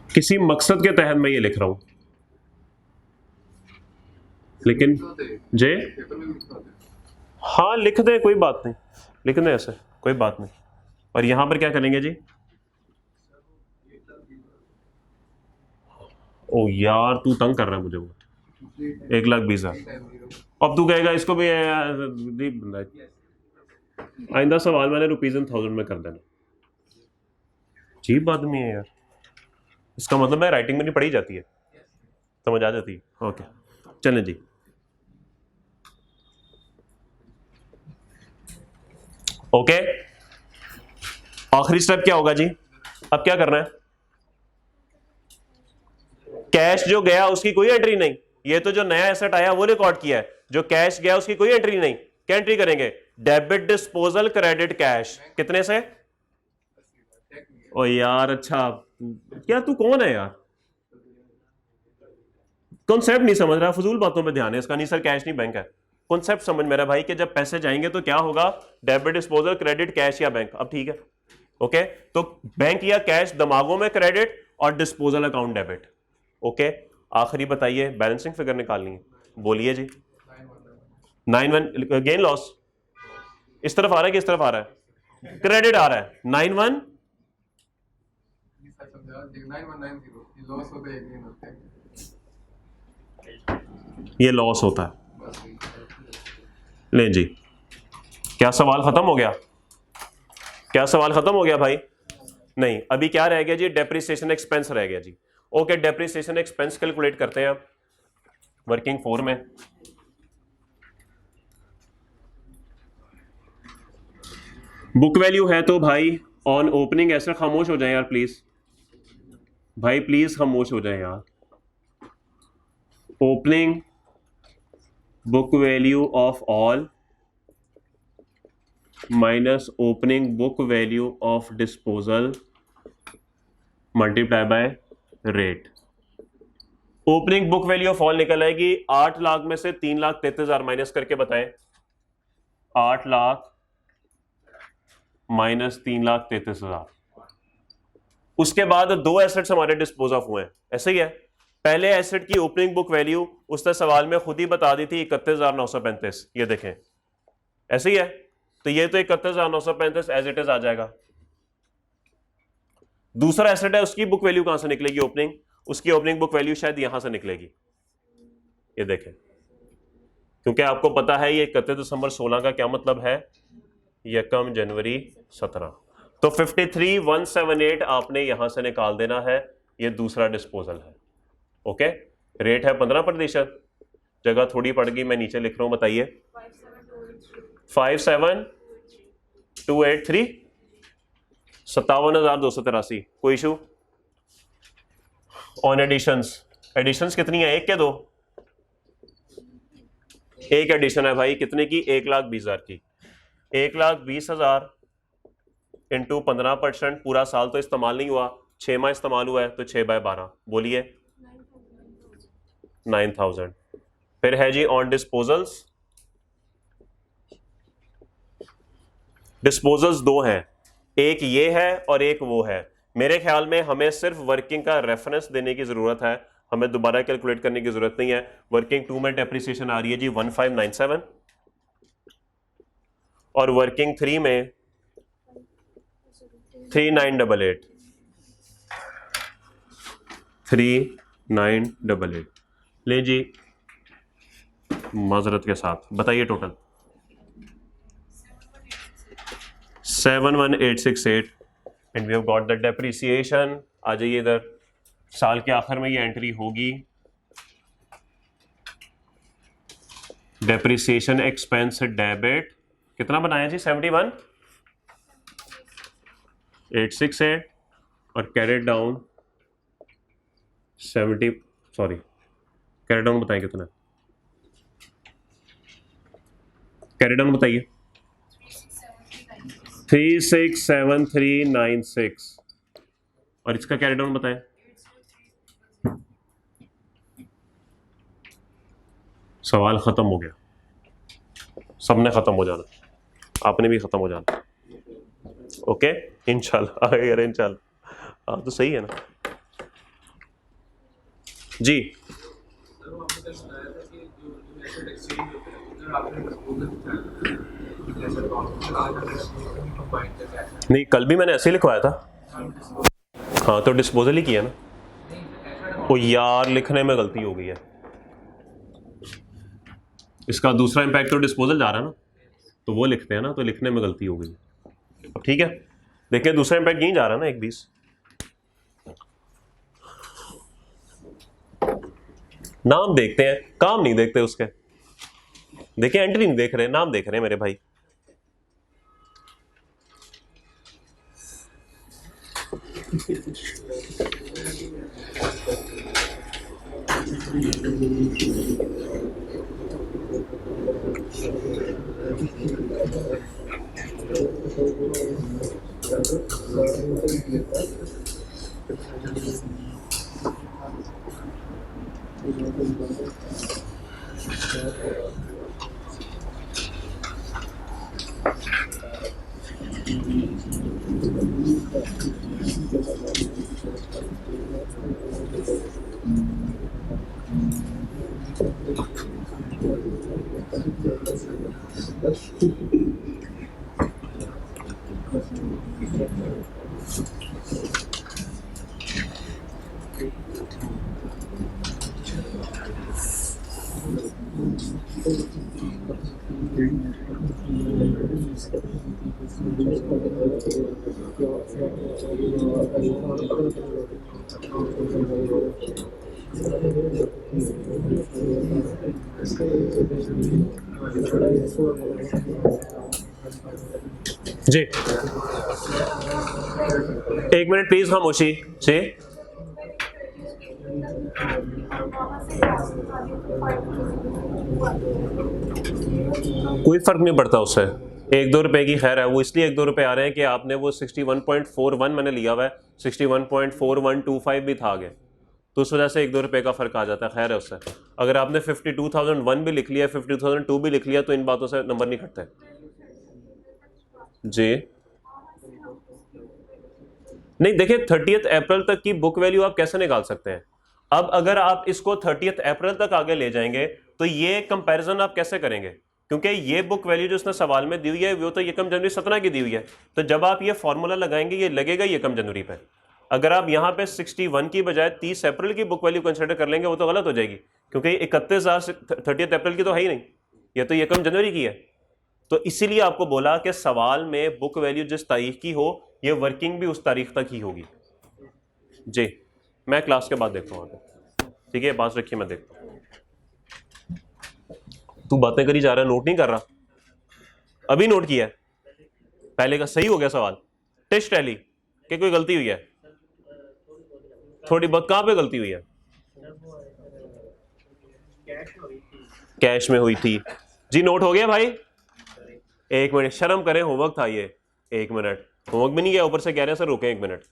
किसी मकसद के तहत मैं ये लिख रहा हूं, लेकिन जे हाँ लिख दे, कोई बात नहीं, लिख दे ऐसे, कोई बात नहीं। और यहां पर क्या करेंगे जी? ओ यार, तू तंग कर रहा है मुझे बहुत। 1,20,000। अब तू कहेगा इसको भी आइंदा सवाल मैंने ₹1000 में कर देना। अजीब आदमी है यार। इसका मतलब है राइटिंग में नहीं पढ़ी जाती है, समझ आ जाती है। ओके, चलें जी। ओके, आखिरी स्टेप क्या होगा जी? अब क्या करना है? कैश जो गया उसकी कोई एंट्री नहीं। ये तो जो नया एसेट आया वो रिकॉर्ड किया है। जो कैश गया उसकी कोई एंट्री नहीं। क्या एंट्री करेंगे? Debit disposal credit cash. कितने से? ओ यार, अच्छा क्या तू कौन है यार? कॉन्सेप्ट नहीं समझ रहा, फजूल बातों पे ध्यान है इसका। नहीं सर, कैश नहीं बैंक है। कॉन्सेप्ट समझ मेरा भाई कि जब पैसे जाएंगे तो क्या होगा? डेबिट डिस्पोजल क्रेडिट कैश या बैंक। अब ठीक है, ओके। तो बैंक या कैश दिमागों में क्रेडिट और डिस्पोजल अकाउंट डेबिट। ओके, आखिरी बताइए, बैलेंसिंग फिगर निकालनी है। बोलिए जी। 91 गेन लॉस इस तरफ आ रहा है कि इस तरफ आ रहा है? क्रेडिट आ रहा है। 91 ये लॉस होता है। ले जी, क्या सवाल खत्म हो गया? क्या सवाल खत्म हो गया भाई? नहीं, अभी क्या रह गया जी, डेप्रिसिएशन एक्सपेंस रह गया जी। ओके, डेप्रिसिएशन एक्सपेंस कैलकुलेट करते हैं वर्किंग 4 में। बुक वैल्यू है तो भाई ऑन ओपनिंग एसेट, खामोश हो जाए यार प्लीज, भाई प्लीज खामोश हो जाए यार। Opening book value of all minus opening book value of disposal multiply by rate. Opening book value of all निकल आएगी 8 लाख में से 3,33,000 माइनस करके बताएं। 8 लाख माइनस 3,33,000। उसके बाद दो एसेट्स हमारे डिस्पोज ऑफ हुए हैं, ऐसे ही है। पहले एसेट की ओपनिंग बुक वैल्यू उसने सवाल में खुद ही बता दी थी 31,935, ये देखें ऐसे ही है। तो ये तो 31,935 एज इट इज आ जाएगा। दूसरा एसेट है, उसकी बुक वैल्यू कहां से निकलेगी ओपनिंग, उसकी ओपनिंग बुक वैल्यू शायद यहां से निकलेगी, ये देखें, क्योंकि आपको पता है ये 31 दिसंबर 16 का क्या मतलब है, 1 जनवरी 17। तो 53,178 आपने यहां से निकाल देना है, ये दूसरा डिस्पोजल है। ओके, रेट है 15%, जगह थोड़ी पड़ गई, मैं नीचे लिख रहा हूं, बताइए 57,283, 57,283। कोई इशू? ऑन एडिशंस, एडिशंस कितनी है, एक के दो? एक एडिशन है भाई, कितने की, 1,20,000 की। 1,20,000 इंटू 15%, पूरा साल तो इस्तेमाल नहीं हुआ, 6 माह इस्तेमाल हुआ है, तो 6/12, बोलिए 9,000। फिर है जी ऑन डिस्पोजल्स, डिस्पोजल्स दो हैं, एक ये है और एक वो है। मेरे ख्याल में हमें सिर्फ वर्किंग का रेफरेंस देने की जरूरत है, हमें दोबारा कैलकुलेट करने की जरूरत नहीं है। वर्किंग 2 में डेप्रिसिएशन आ रही है जी 1597 और वर्किंग 3 में 3988, 3988। ले जी माजरत के साथ बताइए total 71,868 and we have got the depreciation. आ जाइए इधर, साल के आखिर में ये एंट्री होगी, डेप्रिसिएशन एक्सपेंस डेबिट कितना बनाया जी, 71,868 और carried down 70, sorry carried down बताइए कितना, कैरेट डाउन बताइए 367396 और इसका कैरी डाउन बताएं, सवाल खत्म हो गया, सबने खत्म हो जाना, आपने भी खत्म हो जाना। ओके इंशाल्लाह, अगर इंशाल्लाह, हाँ तो सही है ना जी। नहीं, कल भी मैंने ऐसे ही लिखवाया था, हाँ तो डिस्पोजल ही किया ना। ओ यार लिखने में गलती हो गई है, इसका दूसरा इंपैक्ट तो डिस्पोजल जा रहा है ना, तो वो लिखते हैं ना, तो लिखने में गलती हो गई। अब ठीक है, देखिए दूसरा इंपैक्ट यहीं जा रहा है ना 1,20। नाम देखते हैं, काम नहीं देखते उसके, देखिए एंट्री नहीं देख रहे, नाम देख रहे हैं मेरे भाई। जी एक मिनट प्लीज खामोशी जी। कोई फर्क नहीं पड़ता उससे, 1-2 रुपए की खैर है, वो इसलिए 1-2 रुपए आ रहे हैं कि आपने वो 61.41 मैंने लिया हुआ है, 61.4125 भी था आगे, तो उस वजह से 1-2 रुपए का फर्क आ जाता है, खैर है उससे। अगर आपने 52,001 भी लिख लिया, 52,002 भी लिख लिया, तो इन बातों से नंबर नहीं कटते जी। नहीं देखिए 30 अप्रैल तक की बुक वैल्यू आप कैसे निकाल सकते हैं? अब अगर आप इसको 30 अप्रैल तक आगे ले जाएंगे तो ये कंपैरिजन आप कैसे करेंगे? क्योंकि ये बुक वैल्यू जो उसने सवाल में दी हुई है वो तो यकम जनवरी 17 की दी हुई है, तो जब आप ये फॉर्मूला लगाएंगे ये लगेगा यकम जनवरी पे। अगर आप यहाँ पे 61 की बजाय 30 अप्रैल की बुक वैल्यू कंसिडर कर लेंगे वो तो गलत हो जाएगी, क्योंकि 31,000 30 अप्रैल की तो है ही नहीं, ये तो यकम जनवरी की है। तो इसीलिए आपको बोला कि सवाल में बुक वैल्यू जिस तारीख की हो ये वर्किंग भी उस तारीख तक ही होगी जी। मैं क्लास के बाद देखता हूँ आगे, ठीक है? पास रखिए, मैं देखता हूँ। तू बातें करी जा रहा है, नोट नहीं कर रहा? अभी नोट किया है, पहले का सही हो गया सवाल। टेस्ट टैली कि कोई गलती हुई है? थोड़ी बहुत। कहाँ पे गलती हुई है? कैश में हुई थी जी। नोट हो गया भाई? एक मिनट, शर्म करें, होमवर्क था ये। एक मिनट, होमवर्क भी नहीं किया, ऊपर से कह रहे हैं सर रुके 1 मिनट।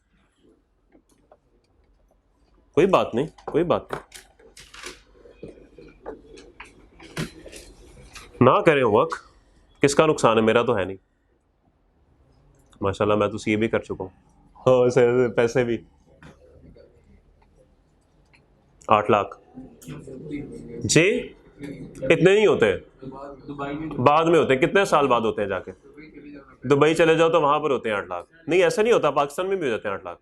कोई बात नहीं, कोई बात नहीं, ना करें होमवर्क, किसका नुकसान है? मेरा तो है नहीं, माशाल्लाह मैं तो सीए भी कर चुका हूँ। हाँ सर, पैसे भी 8 लाख जी। इतने नहीं होते, बाद में होते हैं। कितने साल बाद होते हैं? जाके दुबई चले जाओ तो वहां पर होते हैं 8 लाख। नहीं ऐसा नहीं होता, पाकिस्तान में भी हो जाते हैं 8 लाख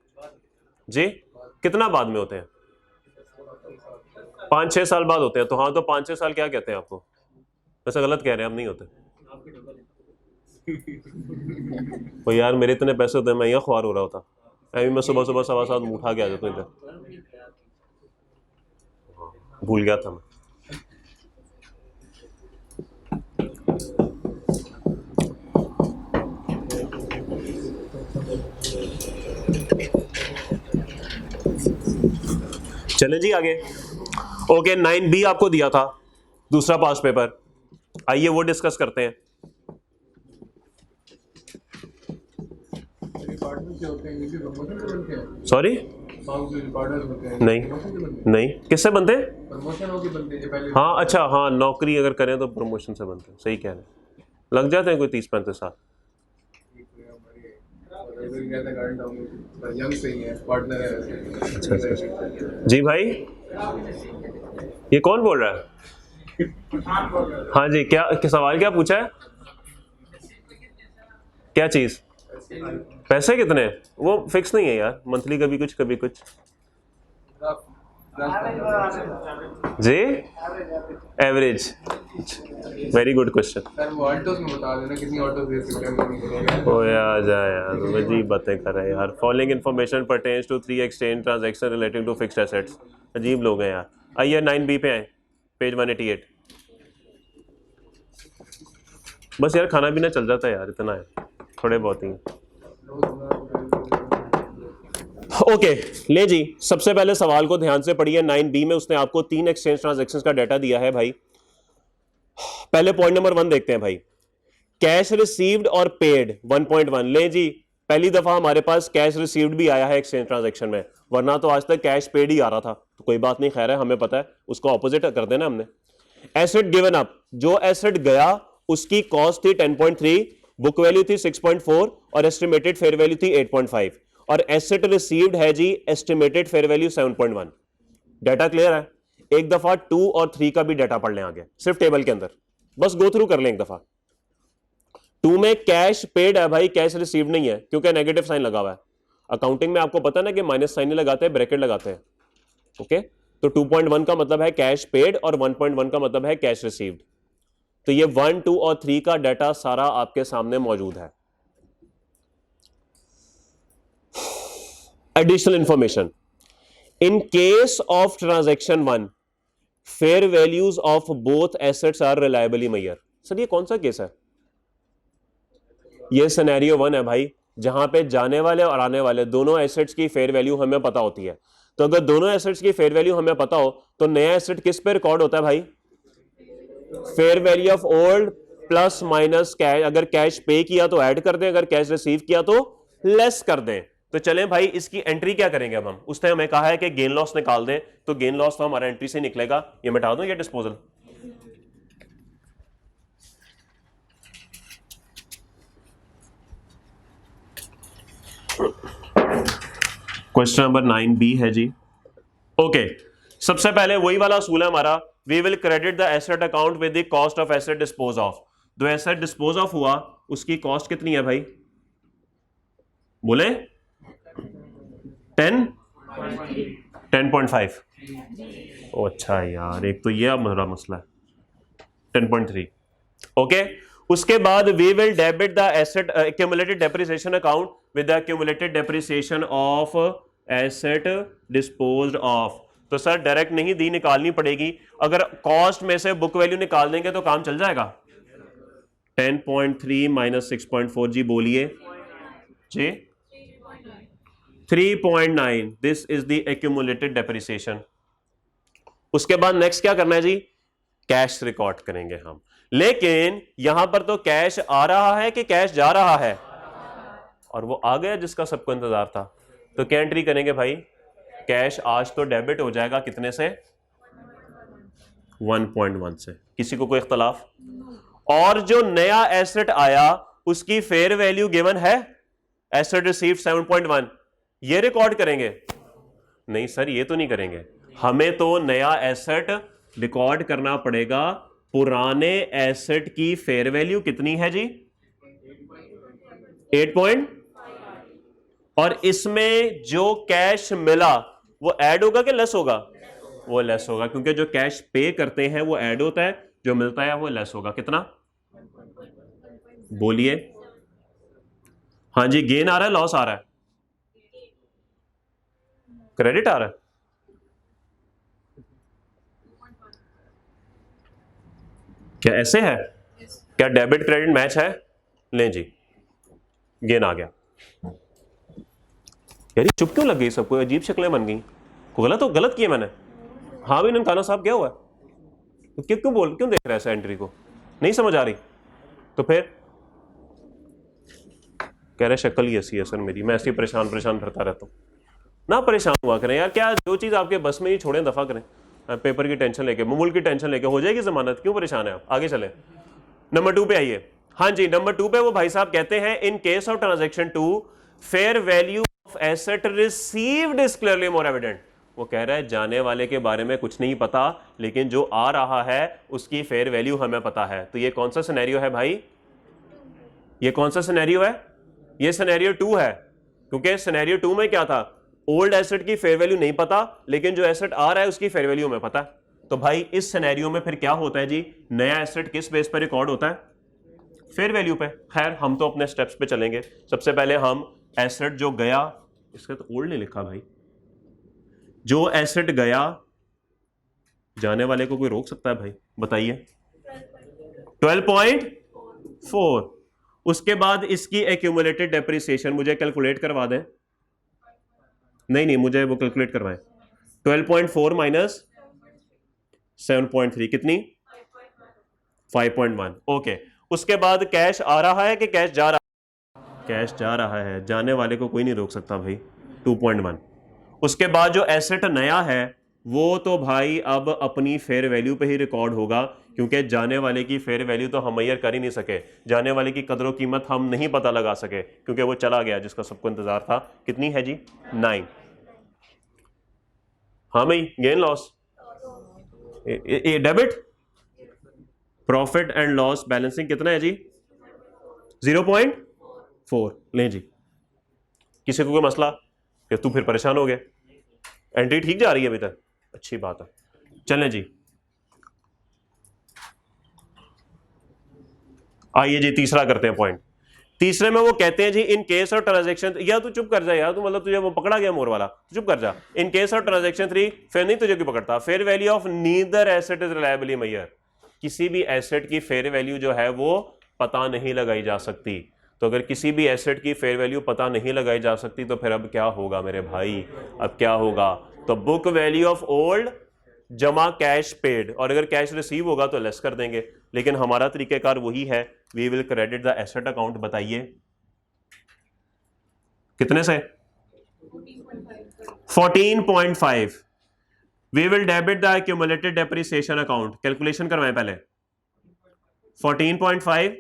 जी। कितना बाद में होते हैं? 5-6 साल बाद होते हैं। तो हाँ, तो 5-6 साल क्या कहते हैं आपको? वैसे गलत कह रहे हैं, अब नहीं होते। तो यार मेरे इतने पैसे होते हैं, मैं यहाँ ख्वार हो रहा होता। अभी मैं सुबह सुबह 7:15 उठा के आ जाता हूँ इधर, भूल गया था मैं। चलें जी आगे। ओके 9B आपको दिया था, दूसरा पास पेपर, आइए वो डिस्कस करते हैं। सॉरी नहीं नहीं, किससे बनते हैं? हाँ अच्छा, हाँ नौकरी अगर करें तो प्रमोशन से बनते हैं, सही कह रहे हैं। लग जाते हैं कोई 30-35 साल। अच्छा जी भाई, ये कौन बोल रहा है? हाँ जी, क्या सवाल क्या पूछा है? क्या चीज? पैसे कितने? वो फिक्स नहीं है यार, मंथली कभी कुछ कभी कुछ जी। Average, very good question. ओ यार जा यार, अजीब बातें कर रहे हैं यार। Following information pertains to 3 exchange transaction relating to fixed assets. अजीब लोग हैं यार। आइए 9B पे आए, पेज 188। बस यार खाना पीना चल जाता है यार, इतना है, थोड़े बहुत ही। ओके ले जी, सबसे पहले सवाल को ध्यान से पढ़िए। 9B में उसने आपको 3 एक्सचेंज ट्रांजैक्शंस का डाटा दिया है भाई। पहले पॉइंट नंबर 1 देखते हैं भाई, कैश रिसीव्ड और पेड 1.1। ले जी, पहली दफा हमारे पास कैश रिसीव्ड भी आया है एक्सचेंज ट्रांजैक्शन में, वरना तो आज तक कैश पेड ही आ रहा था। तो कोई बात नहीं, खैर है, हमें पता है, उसको ऑपोजिट कर देना हमने। एसेट गिवन अप, जो एसेट गया उसकी कॉस्ट थी 10.3, बुक वैल्यू थी 6.4 और एस्टिमेटेड फेयर वैल्यू थी 8.5, और एसेट रिसीव्ड है जी estimated fair value 7.1। Data clear है? एक दफा 2 और 3 का भी डाटा पढ़ लें आगे, सिर्फ टेबल के अंदर, बस गो थ्रू कर लें एक दफा। 2 में कैश पेड है भाई, कैश रिसीव्ड नहीं है, क्योंकि नेगेटिव साइन लगा हुआ है। अकाउंटिंग में आपको पता ना कि माइनस साइन लगाते हैं, ब्रैकेट लगाते हैं। ओके, तो 2.1 का मतलब है कैश पेड और 1.1 का मतलब है कैश रिसीव्ड। तो ये 1, 2 और 3 का डाटा सारा आपके सामने मौजूद है। Additional information, in case of transaction 1 fair values of both assets are reliably measure. Sir ये कौन सा केस है? ये सिनेरियो 1 है भाई, जहां पे जाने वाले और आने वाले दोनों एसेट्स की फेयर वैल्यू हमें पता होती है। तो अगर दोनों एसेट्स की फेयर वैल्यू हमें पता हो तो नया एसेट किस पे रिकॉर्ड होता है भाई? Fair value of old plus minus cash. अगर कैश पे किया तो ऐड कर दें, अगर कैश रिसीव किया तो लेस कर दें। तो चलें भाई इसकी एंट्री क्या करेंगे अब हम? उसने हमें कहा है कि गेन लॉस निकाल दें, तो गेन लॉस तो हमारा एंट्री से निकलेगा। ये मिटा दूं ये डिस्पोजल। क्वेश्चन नंबर 9B है जी। ओके, सबसे पहले वही वाला असूल है हमारा, we will credit the asset account with the cost of asset dispose off. जो एसेट डिस्पोज ऑफ हुआ उसकी कॉस्ट कितनी है भाई? बोले 10.5। ओ अच्छा यार, एक तो ये अब मेरा मसला है। 10.3। ओके, उसके बाद we will debit the asset accumulated depreciation account with the accumulated depreciation of asset disposed off. तो सर डायरेक्ट नहीं दी, निकालनी पड़ेगी। अगर कॉस्ट में से बुक वैल्यू निकाल देंगे तो काम चल जाएगा। 10.3 माइनस 6.4 जी बोलिए जी। 3.9, this is the accumulated depreciation. उसके बाद नेक्स्ट क्या करना है जी? कैश रिकॉर्ड करेंगे हम। लेकिन यहां पर तो कैश आ रहा है कि कैश जा रहा है? और वो आ गया जिसका सबको इंतजार था। तो क्या एंट्री करेंगे भाई? कैश आज तो डेबिट हो जाएगा, कितने से? 1.1 से। किसी को कोई इख्तलाफ? और जो नया एसेट आया उसकी फेयर वैल्यू गिवन है, एसेट रिसीव्ड 7.1, ये रिकॉर्ड करेंगे? नहीं सर, ये तो नहीं करेंगे। हमें तो नया एसेट रिकॉर्ड करना पड़ेगा। पुराने एसेट की फेयर वैल्यू कितनी है जी? 8 और इसमें जो कैश मिला वो ऐड होगा कि लेस होगा? वो लेस होगा, क्योंकि जो कैश पे करते हैं वो ऐड होता है, जो मिलता है वो लेस होगा। कितना बोलिए? हाँ जी, गेन आ रहा है लॉस आ रहा है? क्रेडिट आ रहा है? क्या ऐसे है? क्या डेबिट क्रेडिट मैच है? लें जी, गेन आ गया। यार चुप क्यों लग गई सबको? अजीब शक्लें बन गई। को गलत किया मैंने? हाँ भी ननकाना साहब क्या हुआ? तो क्यों देख रहा है एंट्री को? नहीं समझ आ रही? तो फिर कह रहे शक्ल ही ऐसी है सर मेरी, मैं ऐसी परेशान फिरता रहता हूँ। ना परेशान हुआ करें यार, क्या जो चीज़ आपके बस में ही छोड़ें दफा करें। पेपर की टेंशन लेके, मुल्क की टेंशन लेके हो जाएगी जमानत, क्यों परेशान है आप? आगे चले, नंबर 2 पे आइए। हाँ जी, नंबर 2 पे वो भाई साहब कहते हैं इन case of transaction 2 fair value of asset received is clearly more evident. वो कह रहा है जाने वाले के बारे में कुछ नहीं पता, लेकिन जो आ रहा है उसकी फेयर वैल्यू हमें पता है। तो ये कौन सा सिनेरियो है भाई? ये कौन सा सिनेरियो है? ये सिनेरियो 2 है, क्योंकि सिनेरियो 2 में क्या था? ओल्ड एसेट की फेयर वैल्यू नहीं पता, लेकिन जो एसेट आ रहा है उसकी फेयर वैल्यू हमें पता है। तो भाई इस सिनेरियो में फिर क्या होता है जी? नया एसेट किस बेस पर रिकॉर्ड होता है? फेयर वैल्यू पे। खैर हम तो अपने स्टेप्स पे चलेंगे। सबसे पहले हम एसेट जो गया, इसका तो ओल्ड नहीं लिखा भाई, जो एसेट गया जाने वाले को कोई रोक सकता है भाई? बताइए। 12.4। उसके बाद इसकी एक्यूमुलेटेड डेप्रिसिएशन मुझे कैलकुलेट करवा दें। नहीं मुझे वो कैलकुलेट करवाएं। 12.4 माइनस 7.3 कितनी? 5.1। ओके, उसके बाद कैश आ रहा है कि कैश जा रहा है? कैश जा रहा है, जाने वाले को कोई नहीं रोक सकता भाई। 2.1। उसके बाद जो एसेट नया है वो तो भाई अब अपनी फेयर वैल्यू पे ही रिकॉर्ड होगा, क्योंकि जाने वाले की फेयर वैल्यू तो हम मैयर कर ही नहीं सके। जाने वाले की कदर कीमत हम नहीं पता लगा सके, क्योंकि वो चला गया जिसका सबको इंतजार था। कितनी है जी? 9। हाँ भाई, gain loss debit profit and loss balancing कितना है जी? 0.4। लें जी, किसी को कोई मसला? कि तू फिर परेशान हो गया? एंट्री ठीक जा रही है अभी तक? अच्छी बात है, चलें जी। आइए जी तीसरा करते हैं पॉइंट। तीसरे में वो कहते हैं जी इन केस ऑफ ट्रांजैक्शन, या तू चुप कर जा यार, तू मतलब तुझे वो पकड़ा गया मोर वाला, चुप कर जा। इन केस ऑफ ट्रांजैक्शन 3 फिर नहीं तुझे क्यों पकड़ता, fair value of neither asset is reliably measure, किसी भी एसेट की फेयर वैल्यू जो है वो पता नहीं लगाई जा सकती। तो अगर किसी भी एसेट की फेयर वैल्यू पता नहीं लगाई जा सकती तो फिर अब क्या होगा मेरे भाई, अब क्या होगा, तो बुक वैल्यू ऑफ ओल्ड जमा कैश पेड, और अगर कैश रिसीव होगा तो लेस कर देंगे, लेकिन हमारा तरीकेकार वही है, we will credit the asset account. बताइए कितने से, 14.5। We will debit the accumulated depreciation account, calculation करवाएं पहले, 14.5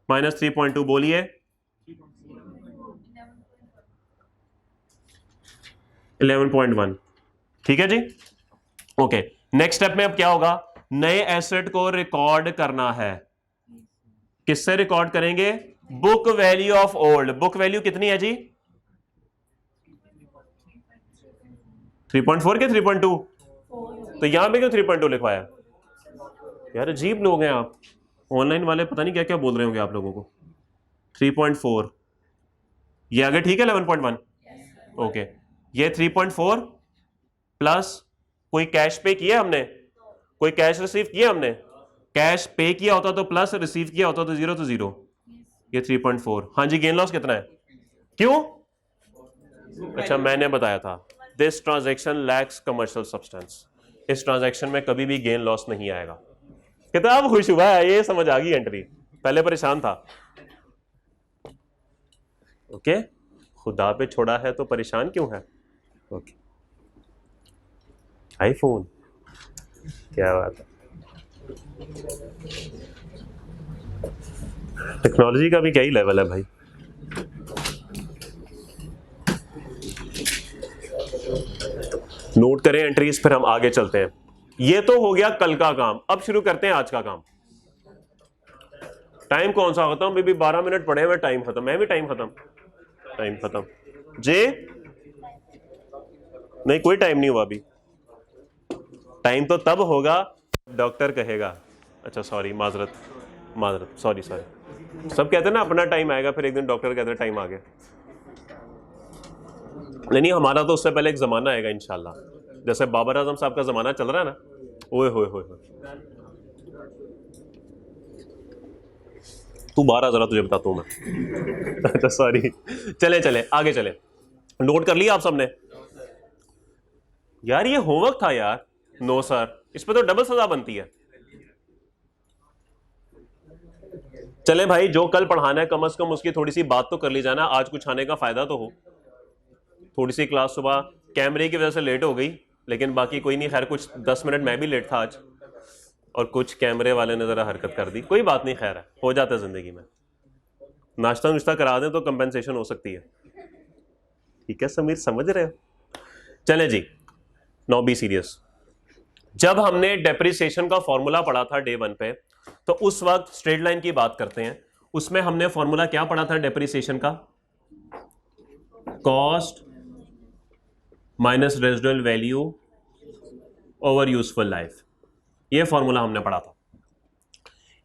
माइनस 3.2 बोलिए, 11.1। ठीक है जी, ओके। नेक्स्ट स्टेप में अब क्या होगा, नए एसेट को रिकॉर्ड करना है, किससे रिकॉर्ड करेंगे, book value of old. Book value कितनी है जी, 3.4 के 3.2, तो यहां पे क्यों 3.2 लिखवाया यार, अजीब लोग हैं आप, ऑनलाइन वाले पता नहीं क्या क्या बोल रहे होंगे आप लोगों को। 3.4 ये आगे ठीक है, 11.1 ओके। ये 3.4 प्लस कोई कैश पे किया हमने, कोई कैश रिसीव किया हमने, कैश पे किया होता तो प्लस, रिसीव किया होता तो जीरो, तो जीरो। ये 3.4। हाँ जी, गेन लॉस कितना है, क्यों, अच्छा मैंने बताया था, this transaction lakhs commercial substance, इस ट्रांजैक्शन में कभी भी गेन लॉस नहीं आएगा। कितना अब खुश हुआ है, ये समझ आ गई एंट्री, पहले परेशान था। ओके, खुदा पे छोड़ा है तो परेशान क्यों है। ओके, आईफोन, क्या बात है, टेक्नोलॉजी का भी क्या ही लेवल है भाई। नोट करें एंट्रीज, फिर हम आगे चलते हैं। ये तो हो गया कल का काम, अब शुरू करते हैं आज का काम। टाइम कौन सा खत्म, बेबी 12 मिनट पड़े हुए, टाइम खत्म, मैं भी टाइम खत्म, टाइम खत्म जे, नहीं कोई टाइम नहीं हुआ अभी, टाइम तो तब होगा डॉक्टर कहेगा। अच्छा सॉरी, माजरत माजरत, सॉरी सॉरी, सब कहते हैं ना अपना टाइम आएगा, फिर एक दिन डॉक्टर कहते हैं टाइम आ गया। नहीं, हमारा तो उससे पहले एक जमाना आएगा इंशाल्लाह, जैसे बाबर आजम साहब का जमाना चल रहा है ना, ओए होए होए, तू बाहर आ जरा, तुझे बताता हूं मैं। अच्छा सॉरी, चले चले आगे चले। नोट कर लिया आप सबने यार, ये होमवर्क था यार। नो सर, इस पे तो डबल सजा बनती है। चले भाई, जो कल पढ़ाना है कम से कम उसकी थोड़ी सी बात तो कर ली जाना, आज कुछ आने का फायदा तो हो। थोड़ी सी क्लास सुबह कैमरे की वजह से लेट हो गई, लेकिन बाकी कोई नहीं, खैर कुछ 10 मिनट मैं भी लेट था आज, और कुछ कैमरे वाले ने जरा हरकत कर दी, कोई बात नहीं, खैर है, हो जाता है जिंदगी में। नाश्ता नुश्ता करा दें तो कंपेंसेशन हो सकती है। ठीक है समीर, समझ रहे हो। चले जी, नाउ बी सीरियस। जब हमने डेप्रिसिएशन का फॉर्मूला पढ़ा था डे 1 पे, तो उस वक्त स्ट्रेट लाइन की बात करते हैं, उसमें हमने फॉर्मूला क्या पढ़ा था डेप्रिसिएशन का, cost minus residual value over useful life, ये फॉर्मूला हमने पढ़ा था।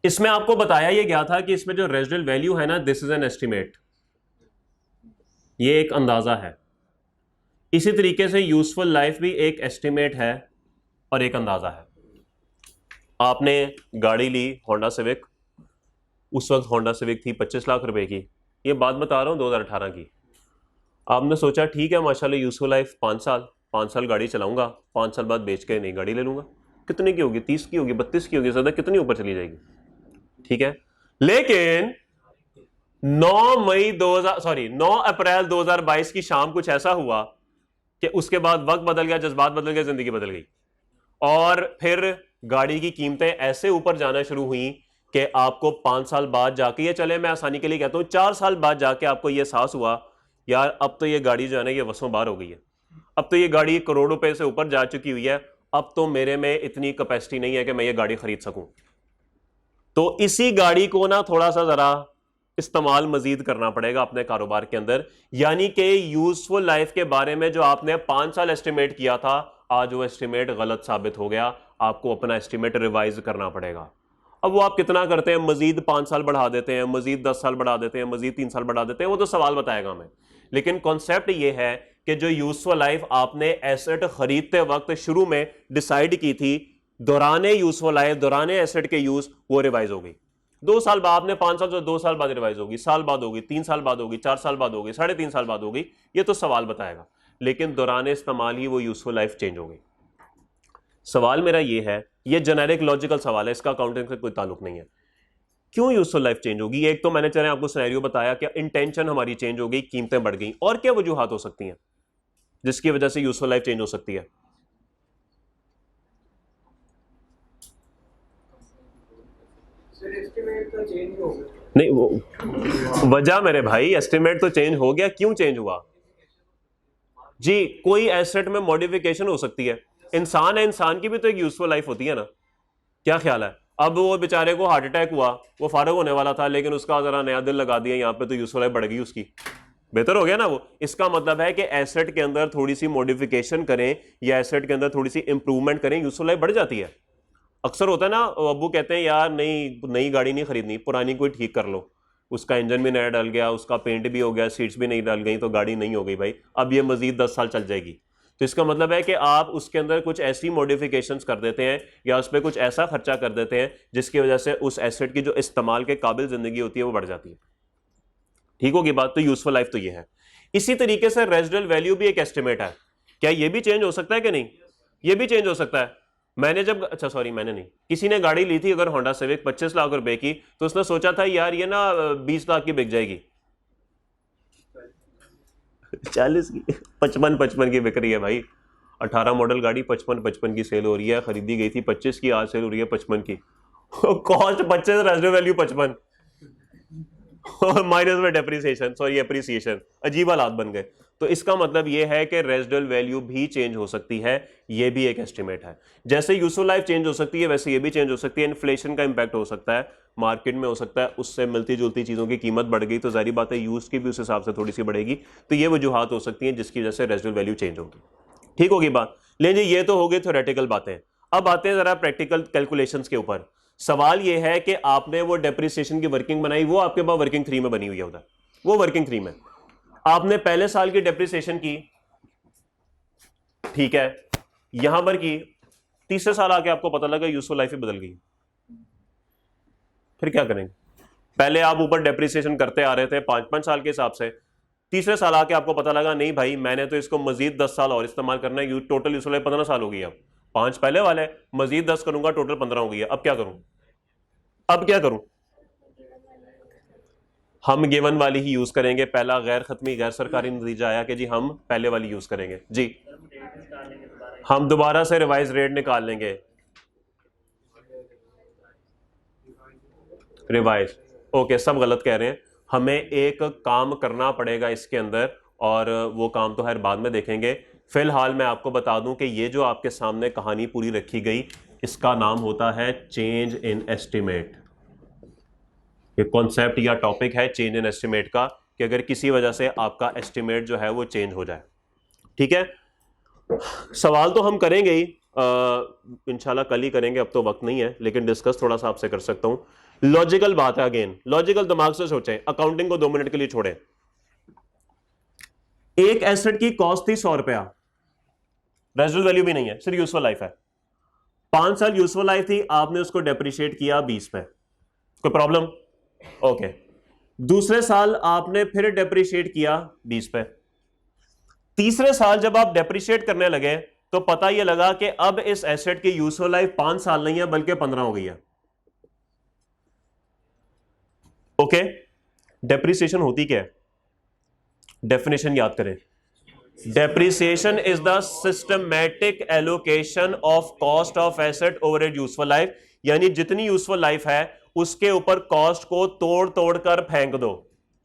इसमें आपको बताया ये गया था कि इसमें जो रेजिडुअल वैल्यू है ना, दिस इज एन एस्टिमेट, ये एक अंदाजा है। इसी तरीके से यूजफुल लाइफ भी एक एस्टिमेट है और एक अंदाजा है। आपने गाड़ी ली होंडा सिविक, उस वक्त होंडा सिविक थी 25 लाख रुपए की, ये बात बता रहा हूं 2018 की। आपने सोचा ठीक है माशाल्लाह यूजफुल लाइफ 5 साल गाड़ी चलाऊंगा, 5 साल बाद बेच के नई गाड़ी ले लूंगा। कितने की होगी, 30 की होगी, 32 की होगी, ज्यादा कितनी ऊपर चली जाएगी, ठीक है। लेकिन 9 अप्रैल 2022 की शाम कुछ ऐसा हुआ कि उसके बाद वक्त बदल गया, जज्बात बदल गए, जिंदगी बदल गई, और फिर गाड़ी की कीमतें ऐसे ऊपर जाना शुरू हुई कि आपको 5 साल बाद जाके, ये चले मैं आसानी के लिए कहता हूं 4 साल बाद जाके आपको ये एहसास हुआ यार अब तो ये गाड़ी जो है ना ये वसों बाहर हो गई है, अब तो ये गाड़ी करोड़ रुपए से ऊपर जा चुकी हुई है, अब तो मेरे में इतनी कैपेसिटी नहीं है कि मैं ये गाड़ी खरीद सकूं। तो इसी गाड़ी को ना थोड़ा सा जरा इस्तेमाल मजीद करना पड़ेगा अपने कारोबार के अंदर, यानी कि यूजफुल लाइफ के बारे में जो आपने 5 साल एस्टिमेट किया था, आज वो एस्टिमेट गलत साबित हो गया, आपको अपना एस्टिमेट रिवाइज करना पड़ेगा। अब वो आप कितना करते हैं, मजीद 5 साल बढ़ा देते हैं, मजीद 10 साल बढ़ा देते हैं, मजीद 3 साल बढ़ा देते हैं, वो तो सवाल बताएगा हमें। लेकिन कॉन्सेप्ट ये है कि जो यूजफुल लाइफ आपने एसेट खरीदते वक्त शुरू में डिसाइड की थी, दौराने यूजफुल लाइफ, दौराने एसेट के यूज, वो रिवाइज हो गई। 2 साल बाद, आपने 5 साल से 2 साल बाद रिवाइज होगी, साल बाद होगी, 3 साल बाद होगी, 4 साल बाद होगी, 3.5 साल बाद होगी, ये तो सवाल बताएगा। लेकिन दौराने इस्तेमाल ही वो यूजफुल लाइफ चेंज हो गई। सवाल मेरा ये है, ये जेनेरिक लॉजिकल सवाल है, इसका अकाउंटिंग से कोई ताल्लुक नहीं है। क्यों यूजफुल लाइफ चेंज होगी? एक तो मैंने चले आपको सिनेरियो बताया कि इंटेंशन हमारी चेंज हो गई, कीमतें बढ़ गई, और क्या वजूहात हो सकती हैं जिसकी वजह से यूजफुल लाइफ चेंज हो सकती है? नहीं, वो वजह मेरे भाई, एस्टिमेट तो चेंज हो गया, क्यों चेंज हुआ जी? कोई एसेट में मॉडिफिकेशन हो सकती है। इंसान है, इंसान की भी तो एक यूजफुल लाइफ होती है ना, क्या ख्याल है? अब वो बेचारे को हार्ट अटैक हुआ, वो फारग होने वाला था, लेकिन उसका जरा नया दिल लगा दिया यहाँ पे, तो यूजफुल लाइफ बढ़ गई उसकी, बेहतर हो गया ना वो। इसका मतलब है कि एसेट के अंदर थोड़ी सी मॉडिफिकेशन करें या एसेट के अंदर थोड़ी सी इंप्रूवमेंट करें, यूजफुल लाइफ बढ़ जाती है। अक्सर होता है ना, अब्बू कहते हैं यार नई गाड़ी नहीं खरीदनी, पुरानी कोई ठीक कर लो, उसका इंजन भी नया डल गया, उसका पेंट भी हो गया, सीट्स भी नहीं डल गई, तो गाड़ी नहीं हो गई भाई, अब ये मजीद 10 साल चल जाएगी। तो इसका मतलब है कि आप उसके अंदर कुछ ऐसी मॉडिफिकेशंस कर देते हैं या उस पर कुछ ऐसा खर्चा कर देते हैं जिसकी वजह से उस एसेट की जो इस्तेमाल के काबिल जिंदगी होती है वो बढ़ जाती है। ठीक होगी बात? तो यूजफुल लाइफ तो ये है। इसी तरीके से रेजिडुअल वैल्यू भी एक एस्टिमेट है। क्या ये भी चेंज हो सकता है कि नहीं? ये भी चेंज हो सकता है। मैंने जब, अच्छा सॉरी मैंने नहीं, किसी ने गाड़ी ली थी अगर होंडा सिविक 25 लाख रुपए की, तो उसने सोचा था यार ये ना 20 लाख की बिक जाएगी, 40 की, 55 की बिक रही है भाई। 18 मॉडल गाड़ी 55 की सेल हो रही है, खरीदी गई थी 25 की, आज सेल हो रही है 55 की। कॉस्ट 25, रेजिडुअल वैल्यू 55 और माइनस में डेप्रिसिएशन, सॉरी एप्रिसिएशन, अजीब हालात बन गए। तो इसका मतलब यह है कि रेजिडुअल वैल्यू भी चेंज हो सकती है, ये भी एक एस्टिमेट है। जैसे यूजफुल लाइफ चेंज हो सकती है वैसे ये भी चेंज हो सकती है। इन्फ्लेशन का इंपैक्ट हो सकता है, मार्केट में हो सकता है, उससे मिलती जुलती चीज़ों की कीमत बढ़ गई तो जारी बात है यूज की भी उस हिसाब से थोड़ी सी बढ़ेगी। तो ये वजूहात हो सकती हैं जिसकी वजह से रेजिडुअल वैल्यू चेंज होगी। ठीक होगी बात? लेकिन ये तो हो गई थ्योरेटिकल बातें। अब आते हैं जरा प्रैक्टिकल कैलकुलेशंस के ऊपर। सवाल ये है कि आपने वो डेप्रिसिएशन की वर्किंग बनाई, वो आपके पास वर्किंग 3 में बनी हुई है उधर, वो वर्किंग 3 में आपने पहले साल की डेप्रिसिएशन की, ठीक है, यहां पर की, तीसरे साल आके आपको पता लगा यूजफुल लाइफ ही बदल गई, फिर क्या करेंगे? पहले आप ऊपर डेप्रिसिएशन करते आ रहे थे 5-5 साल के हिसाब से, तीसरे साल आके आपको पता लगा नहीं भाई मैंने तो इसको मजीद 10 साल और इस्तेमाल करना है, टोटल यूजफुल लाइफ 15 साल हो गई। अब 5 पहले वाले, मजीद 10 करूंगा, टोटल 15 हो गई है। अब क्या करूं? अब क्या करूं? हम गिवन वाली ही यूज करेंगे। पहला गैर खत्मी गैर सरकारी नतीजा आया कि जी हम पहले वाली यूज करेंगे जी, हम दोबारा से रिवाइज रेट निकाल लेंगे, रिवाइज, ओके सब गलत कह रहे हैं। हमें एक काम करना पड़ेगा इसके अंदर, और वो काम तो हर बाद में देखेंगे। फिलहाल मैं आपको बता दूं कि ये जो आपके सामने कहानी पूरी रखी गई, इसका नाम होता है चेंज इन एस्टिमेट। ये कॉन्सेप्ट या टॉपिक है चेंज इन एस्टिमेट का, कि अगर किसी वजह से आपका एस्टिमेट जो है वो चेंज हो जाए। ठीक है, सवाल तो हम करेंगे ही, इंशाल्लाह कल ही करेंगे, अब तो वक्त नहीं है, लेकिन डिस्कस थोड़ा सा आपसे कर सकता हूं। लॉजिकल बात है, अगेन लॉजिकल दिमाग से सोचें, अकाउंटिंग को 2 मिनट के लिए छोड़ें। एक एसेट की कॉस्ट थी 100 रुपया, रेजिडुअल वैल्यू भी नहीं है, सिर्फ यूजफुल लाइफ है। 5 साल यूजफुल लाइफ थी, आपने उसको डेप्रिशिएट किया 20 पे, कोई प्रॉब्लम? ओके। दूसरे साल आपने फिर डेप्रिशिएट किया 20 पे। तीसरे साल जब आप डेप्रिशिएट करने लगे तो पता यह लगा कि अब इस एसेट की यूजफुल लाइफ 5 साल नहीं है बल्कि 15 हो गई है। ओके, डेप्रिसिएशन होती क्या है? डेफिनेशन याद करें, depreciation is the systematic allocation of cost of asset over A useful life, यानी जितनी यूजफुल लाइफ है उसके ऊपर कॉस्ट को तोड़ तोड़ कर फेंक दो,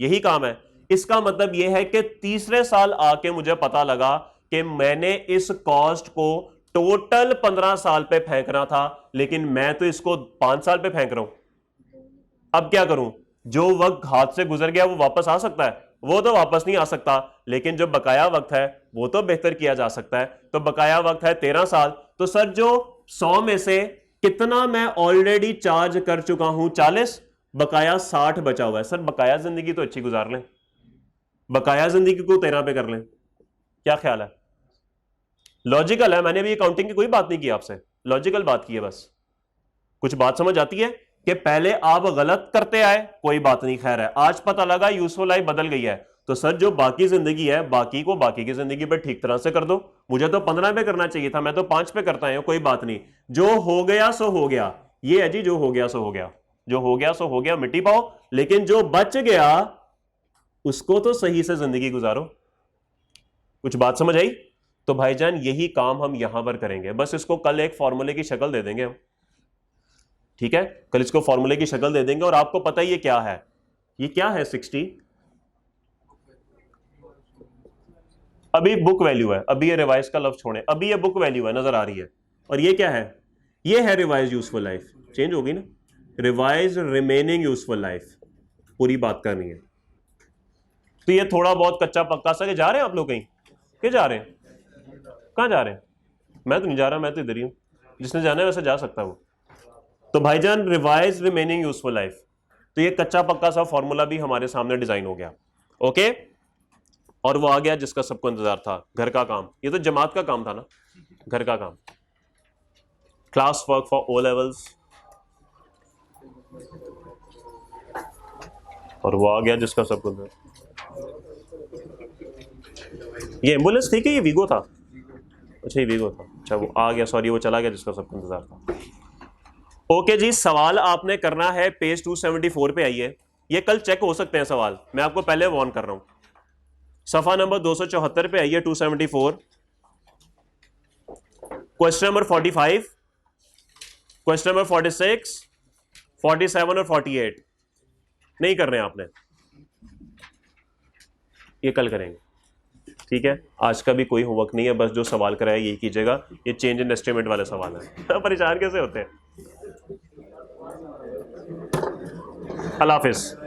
यही काम है। इसका मतलब यह है कि तीसरे साल आके मुझे पता लगा कि मैंने इस कॉस्ट को टोटल 15 साल पे फेंकना था, लेकिन मैं तो इसको 5 साल पे फेंक रहा हूं। अब क्या करूं? जो वक्त हाथ से गुजर गया वो वापस आ सकता है? वो तो वापस नहीं आ सकता, लेकिन जो बकाया वक्त है वो तो बेहतर किया जा सकता है। तो बकाया वक्त है 13 साल, तो सर जो 100 में से कितना मैं ऑलरेडी चार्ज कर चुका हूं 40, बकाया 60 बचा हुआ है। सर बकाया जिंदगी तो अच्छी गुजार लें, बकाया जिंदगी को 13 पे कर लें, क्या ख्याल है? लॉजिकल है, मैंने भी अकाउंटिंग की कोई बात नहीं की आपसे, लॉजिकल बात की है बस। कुछ बात समझ आती है कि पहले आप गलत करते आए, कोई बात नहीं, खैर है, आज पता लगा यूजफुल लाइफ बदल गई है, तो सर जो बाकी जिंदगी है बाकी को बाकी की जिंदगी पे ठीक तरह से कर दो। मुझे तो 15 पे करना चाहिए था, मैं तो 5 पे करता हूं, कोई बात नहीं, जो हो गया सो हो गया। ये है जी, जो हो गया सो हो गया, जो हो गया सो हो गया, मिट्टी पाओ, लेकिन जो बच गया उसको तो सही से जिंदगी गुजारो। कुछ बात समझ आई? तो भाईजान यही काम हम यहां पर करेंगे, बस इसको कल एक फॉर्मूले की शक्ल दे देंगे हम, ठीक है? कल इसको फॉर्मूले की शक्ल दे देंगे और आपको पता ही ये क्या है, ये क्या है 60, अभी बुक वैल्यू है, अभी ये रिवाइज का लफ्ज छोड़े, अभी ये बुक वैल्यू है, नजर आ रही है, और ये क्या है? ये है रिवाइज यूजफुल लाइफ। चेंज होगी ना, रिवाइज रिमेनिंग यूजफुल लाइफ, पूरी बात करनी है। तो ये थोड़ा बहुत कच्चा पक्का सा, जा रहे हैं आप लोग कहीं? क्या जा रहे हैं? कहां जा रहे हैं? मैं तो नहीं जा रहा, मैं तो इधर ही हूं, जिसने जाना है वैसे जा सकता है वो। तो भाईजान रिवाइज रिमेनिंग यूजफुल लाइफ, तो ये कच्चा पक्का सा फॉर्मूला भी हमारे सामने डिजाइन हो गया, ओके? और वो आ गया जिसका सबको इंतजार था, घर का काम। ये तो जमात का काम था ना, घर का काम, class work for O levels, और वो आ गया जिसका सबको इंतजार। ये एम्बुलेंस थी कि ये वीगो था? अच्छा ये वीगो था, अच्छा वो आ गया, सॉरी वो चला गया जिसका सबको इंतजार था। ओके जी, सवाल आपने करना है पेज 274 पे आइए, ये कल चेक हो सकते हैं सवाल, मैं आपको पहले वार्न कर रहा हूं। सफा नंबर 274 पे आइए, 274, क्वेश्चन नंबर 45, क्वेश्चन नंबर 46, 47 और 48 नहीं कर रहे हैं आपने, ये कल करेंगे, ठीक है? आज का भी कोई होमवर्क नहीं है, बस जो सवाल कराया यही कीजिएगा। ये चेंज इन एस्टिमेट वाले सवाल है। परेशान कैसे होते हैं? अल्लाह हाफिज।